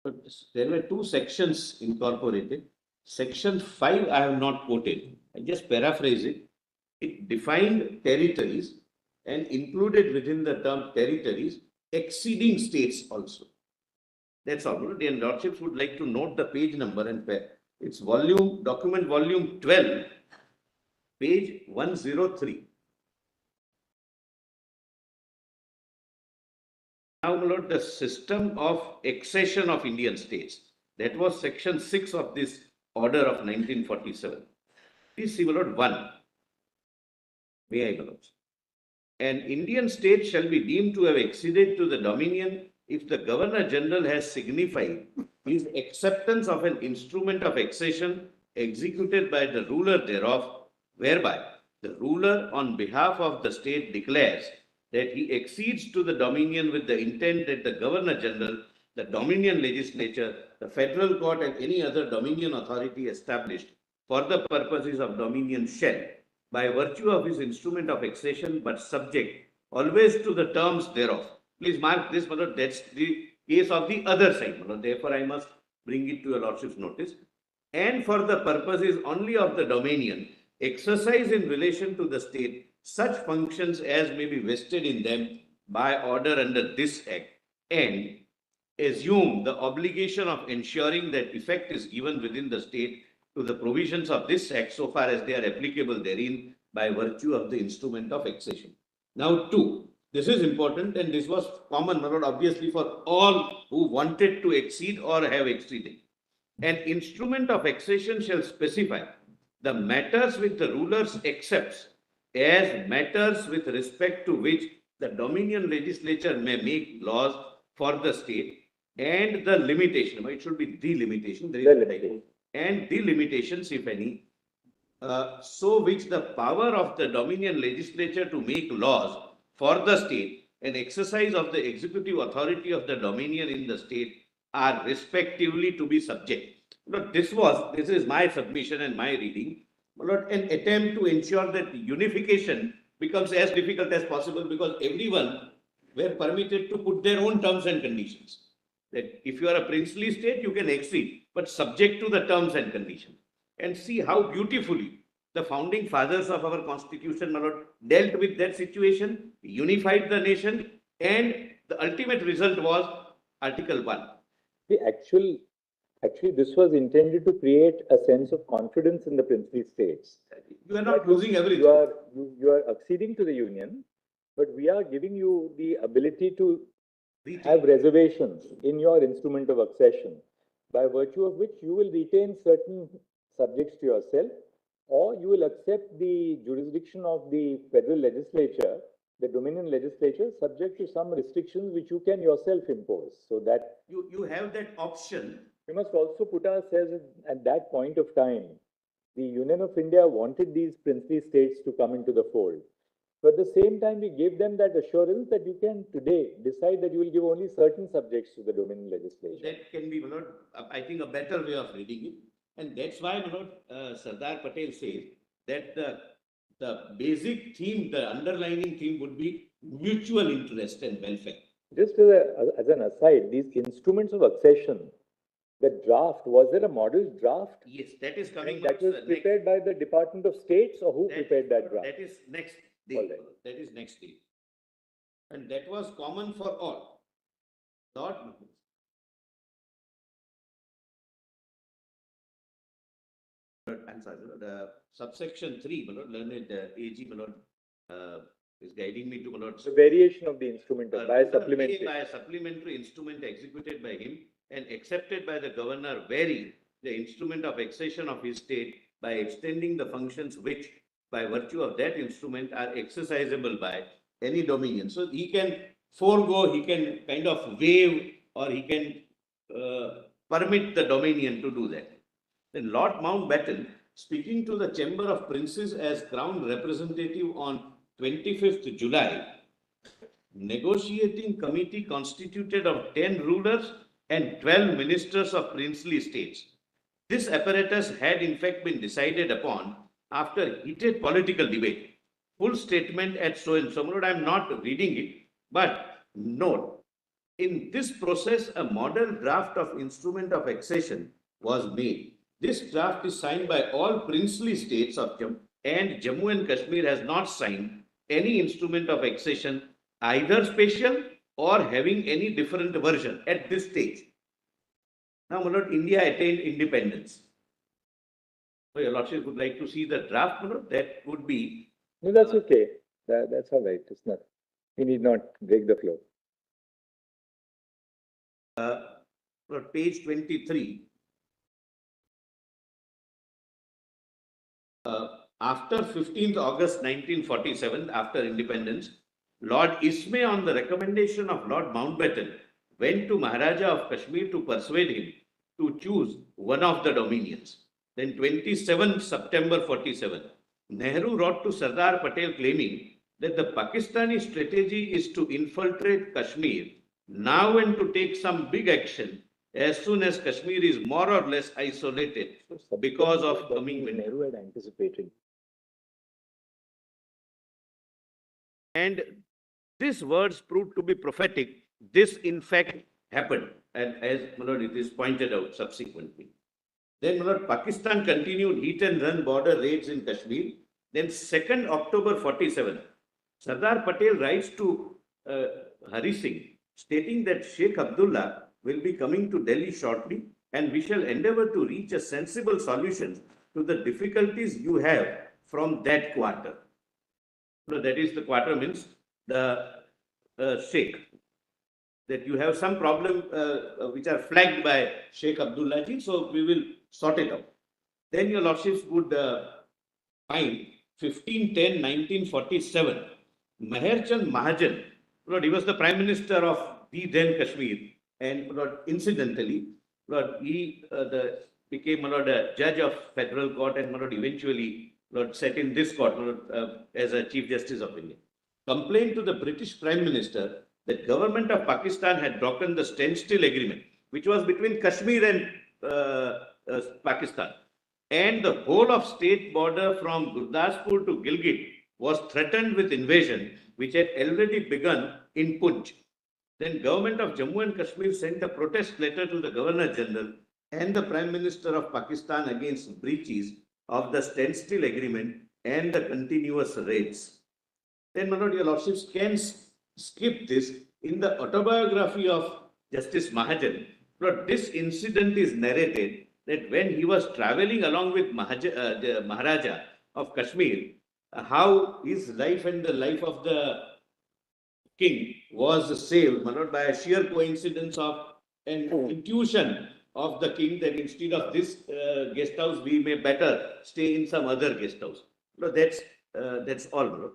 Speaker 8: But there were two sections incorporated. Section 5 I have not quoted. I just paraphrase it. It defined territories and included within the term territories exceeding states also. That's all. The lordships would like to note the page number and it's document volume 12, page 103. Now, my lord, the system of accession of Indian states. That was section 6 of this order of 1947. Please see, my lord, 1. May I, my lords? An Indian state shall be deemed to have acceded to the dominion if the Governor General has signified his acceptance of an instrument of accession executed by the ruler thereof, whereby the ruler on behalf of the state declares that he accedes to the dominion with the intent that the Governor General, the Dominion Legislature, the Federal Court and any other Dominion authority established for the purposes of Dominion shall, by virtue of his instrument of accession, but subject always to the terms thereof. Please mark this, Mother, that's the case of the other side, Mother. Therefore, I must bring it to your lordship's notice. And for the purposes only of the Dominion, exercise in relation to the state such functions as may be vested in them by order under this Act, and assume the obligation of ensuring that effect is given within the state to the provisions of this Act so far as they are applicable therein by virtue of the instrument of accession. Now, two, this is important, and this was common, my lord, obviously for all who wanted to exceed or have exceeded. An instrument of accession shall specify the matters which the rulers accepts as matters with respect to which the Dominion legislature may make laws for the state, and the limitation, it should be the limitation, there is the limitation, and the limitations, if any, so which the power of the Dominion legislature to make laws for the state and exercise of the executive authority of the Dominion in the state are respectively to be subject. But this is my submission and my reading, but an attempt to ensure that unification becomes as difficult as possible, because everyone were permitted to put their own terms and conditions. That if you are a princely state, you can exceed, but subject to the terms and conditions. And see how beautifully the founding fathers of our constitution, my lord, dealt with that situation, unified the nation, and the ultimate result was Article 1.
Speaker 9: Actually, this was intended to create a sense of confidence in the princely states.
Speaker 8: You are not losing everything.
Speaker 9: You are acceding to the union, but we are giving you the ability to have reservations in your instrument of accession, by virtue of which you will retain certain subjects to yourself, or you will accept the jurisdiction of the federal legislature, the Dominion legislature, subject to some restrictions which you can yourself impose. So that
Speaker 8: you have that option.
Speaker 9: We must also put ourselves at that point of time. The Union of India wanted these princely states to come into the fold. But at the same time, we gave them that assurance that you can today decide that you will give only certain subjects to the Dominion legislature.
Speaker 8: That can be, I think, a better way of reading it. And that's why, Sardar Patel says that the basic theme, the underlining theme would be mutual interest and welfare.
Speaker 9: Just as an aside, these instruments of accession, the draft, was there a model draft?
Speaker 8: Yes, that is coming.
Speaker 9: And that was prepared by the Department of States, or who prepared that draft?
Speaker 8: That is next day. Right. That is next day. And that was common for all. The subsection 3, learned AG, is guiding me to
Speaker 9: the variation of the instrument by a
Speaker 8: supplementary instrument executed by him and accepted by the governor, vary the instrument of accession of his state by extending the functions which, by virtue of that instrument, are exercisable by any dominion. So he can forego, he can kind of waive, or he can permit the dominion to do that. Then Lord Mountbatten, speaking to the Chamber of Princes as Crown representative on 25th July, negotiating committee constituted of 10 rulers and 12 ministers of princely states. This apparatus had in fact been decided upon after heated political debate. Full statement at so and so. I am not reading it, but note, in this process, a model draft of instrument of accession was made. This draft is signed by all princely states of Jammu, and Jammu and Kashmir has not signed any instrument of accession, either special or having any different version at this stage. Now, my lord, India attained independence. So, your lordship would like to see the draft, my lord? That would be.
Speaker 9: No, that's okay. That's all right. It's not. We need not break the flow.
Speaker 8: Page 23. After 15th August 1947, after independence, Lord Ismay, on the recommendation of Lord Mountbatten, went to Maharaja of Kashmir to persuade him to choose one of the dominions. Then 27th September 47, Nehru wrote to Sardar Patel claiming that the Pakistani strategy is to infiltrate Kashmir now and to take some big action as soon as Kashmir is more or less isolated because of coming winter.
Speaker 9: Nehru had anticipated.
Speaker 8: And these words proved to be prophetic. This, in fact, happened, and as my lord, it is pointed out subsequently. Then, my lord, Pakistan continued hit and run border raids in Kashmir Then 2nd October 47, Sardar Patel writes to Hari Singh, stating that Sheikh Abdullah will be coming to Delhi shortly and we shall endeavor to reach a sensible solution to the difficulties you have from that quarter. So that is the quarter means the Sheikh. That you have some problem which are flagged by Sheikh Abdullah ji, so we will sort it out. Then your lordships would find 15/10/1947, Meherchand Mahajan, Lord, he was the Prime Minister of the then Kashmir, and Lord, incidentally, Lord, he became Lord, a judge of federal court and Lord, eventually Lord, sat in this court Lord, as a Chief Justice of India. Complained to the British Prime Minister that government of Pakistan had broken the standstill agreement, which was between Kashmir and Pakistan. And the whole of state border from Gurdaspur to Gilgit was threatened with invasion, which had already begun in Punj. Then government of Jammu and Kashmir sent a protest letter to the Governor General and the Prime Minister of Pakistan against breaches of the standstill agreement and the continuous raids. Then, my lord, your lordships can skip this. In the autobiography of Justice Mahajan, Lord, this incident is narrated that when he was traveling along with the Maharaja of Kashmir, how his life and the life of the king was saved, my lord, by a sheer coincidence of an intuition of the king that instead of this guest house, we may better stay in some other guest house. So that's all, my lord.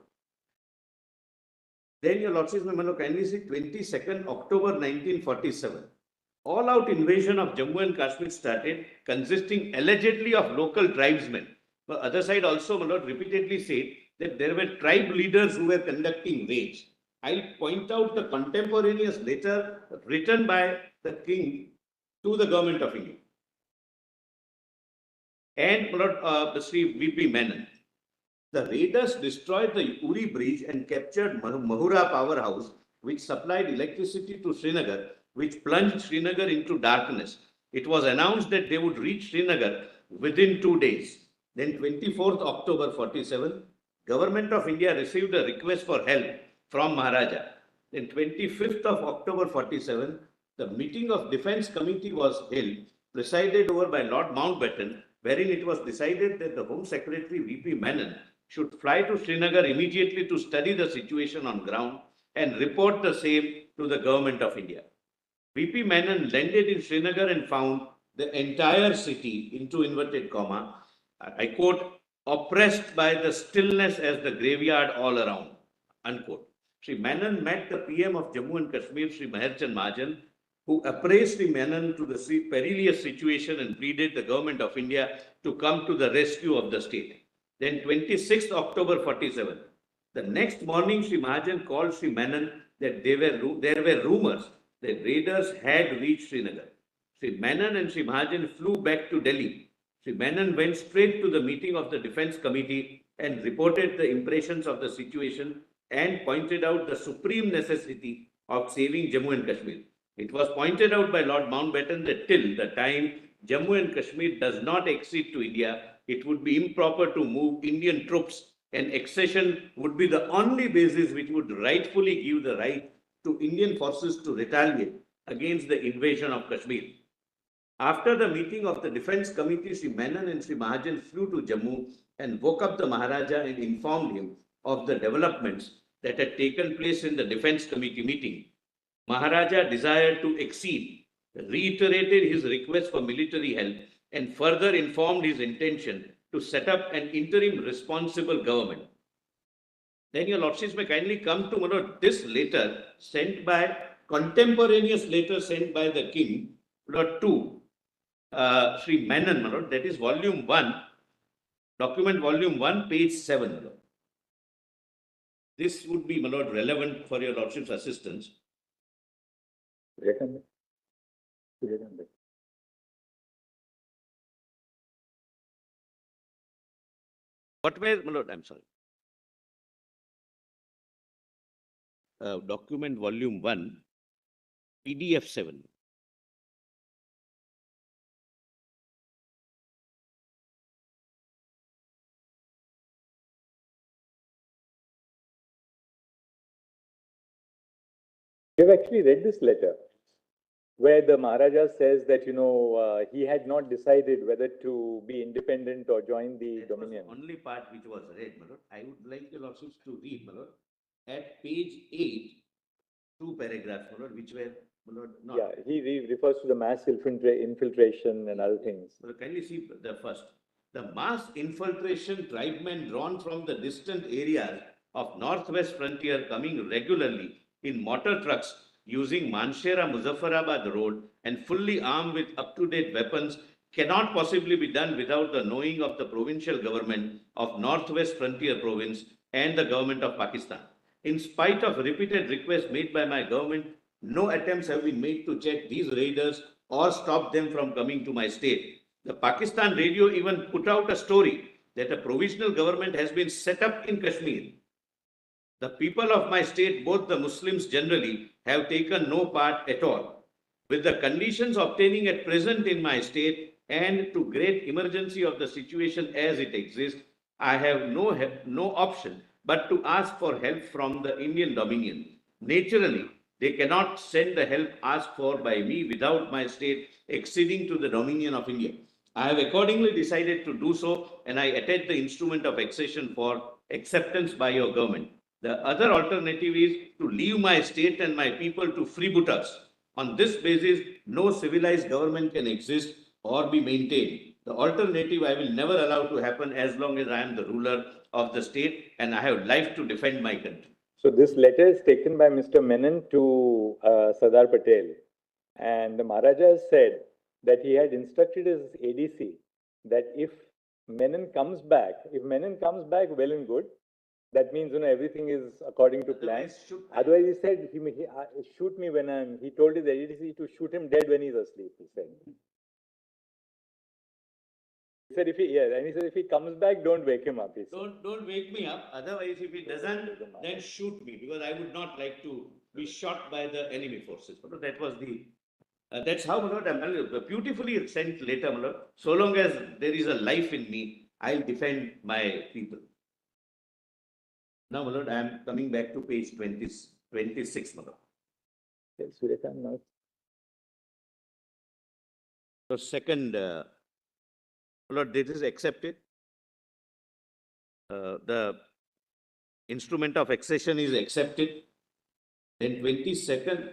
Speaker 8: Then your lordships may kindly see 22nd October 1947. All-out invasion of Jammu and Kashmir started, consisting allegedly of local tribesmen. The other side also, my lord, repeatedly said that there were tribe leaders who were conducting raids. I'll point out the contemporaneous letter written by the king to the government of India. And my lord, Sri V.P. Menon. The raiders destroyed the Uri Bridge and captured Mahura powerhouse, which supplied electricity to Srinagar, which plunged Srinagar into darkness. It was announced that they would reach Srinagar within 2 days. Then 24th October 47, Government of India received a request for help from Maharaja. Then 25th of October 47, the meeting of Defence Committee was held, presided over by Lord Mountbatten, wherein it was decided that the Home Secretary V.P. Menon should fly to Srinagar immediately to study the situation on ground and report the same to the Government of India. V.P. Menon landed in Srinagar and found the entire city, into inverted comma, I quote, oppressed by the stillness as the graveyard all around, unquote. Sri Menon met the PM of Jammu and Kashmir, Sri Meherchand Mahajan, who appraised Sri Menon to the perilous situation and pleaded the Government of India to come to the rescue of the state. Then 26th October 47, the next morning Sri Mahajan called Sri Menon that there were rumors that raiders had reached Srinagar. Sri Menon and Sri Mahajan flew back to Delhi. Sri Menon went straight to the meeting of the Defence Committee and reported the impressions of the situation and pointed out the supreme necessity of saving Jammu and Kashmir. It was pointed out by Lord Mountbatten that till the time Jammu and Kashmir does not accede to India, it would be improper to move Indian troops, and accession would be the only basis which would rightfully give the right to Indian forces to retaliate against the invasion of Kashmir. After the meeting of the Defence Committee, Sri Menon and Sri Mahajan flew to Jammu and woke up the Maharaja and informed him of the developments that had taken place in the Defence Committee meeting. Maharaja desired to accede, reiterated his request for military help, and further informed his intention to set up an interim responsible government. Then your lordships may kindly come to this letter sent by, contemporaneous letter sent by the king to Sri Menon, that is volume 1, document volume 1, page 7. This would be, relevant for your lordship's assistance. What were, my lord, I'm sorry. Document volume 1, PDF 7.
Speaker 9: We've actually read this letter where the Maharaja says that, he had not decided whether to be independent or join the
Speaker 8: That
Speaker 9: Dominion.
Speaker 8: was the only part which was read, my lord. I would like your lordships to read, my lord, at page 8, 2 paragraphs, my lord, which were, my lord, not.
Speaker 9: Yeah, he refers to the mass infiltration and other things.
Speaker 8: So kindly see the first. The mass infiltration tribesmen drawn from the distant areas of northwest frontier coming regularly in motor trucks using Manshera Muzaffarabad road and fully armed with up-to-date weapons cannot possibly be done without the knowing of the provincial government of Northwest Frontier Province and the government of Pakistan. In spite of repeated requests made by my government, no attempts have been made to check these raiders or stop them from coming to my state. The Pakistan radio even put out a story that a provisional government has been set up in Kashmir. The people of my state, both the Muslims generally, have taken no part at all. With the conditions obtaining at present in my state and to great emergency of the situation as it exists, I have no option but to ask for help from the Indian Dominion. Naturally, they cannot send the help asked for by me without my state acceding to the Dominion of India. I have accordingly decided to do so, and I attach the instrument of accession for acceptance by your government. The other alternative is to leave my state and my people to freebooters. On this basis, no civilized government can exist or be maintained. The alternative I will never allow to happen as long as I am the ruler of the state and I have life to defend my country.
Speaker 9: So this letter is taken by Mr. Menon to Sardar Patel, and the Maharaja said that he had instructed his ADC that if Menon comes back, well and good. That means, everything is according to plan. Otherwise, he said, shoot me when he told his ADC to shoot him dead when he's asleep, he said. He said, if he comes back, don't wake him up.
Speaker 8: Don't wake me up. Otherwise, if he doesn't, then shoot me, because I would not like to be shot by the enemy forces. That was the, that's how, beautifully sent later, so long as there is a life in me, I'll defend my people. Now, my lord, I am coming back to page 26, my lord.
Speaker 9: Yes, Surekhan, now.
Speaker 8: So, second, my lord, this is accepted. The instrument of accession is accepted. Then 22nd,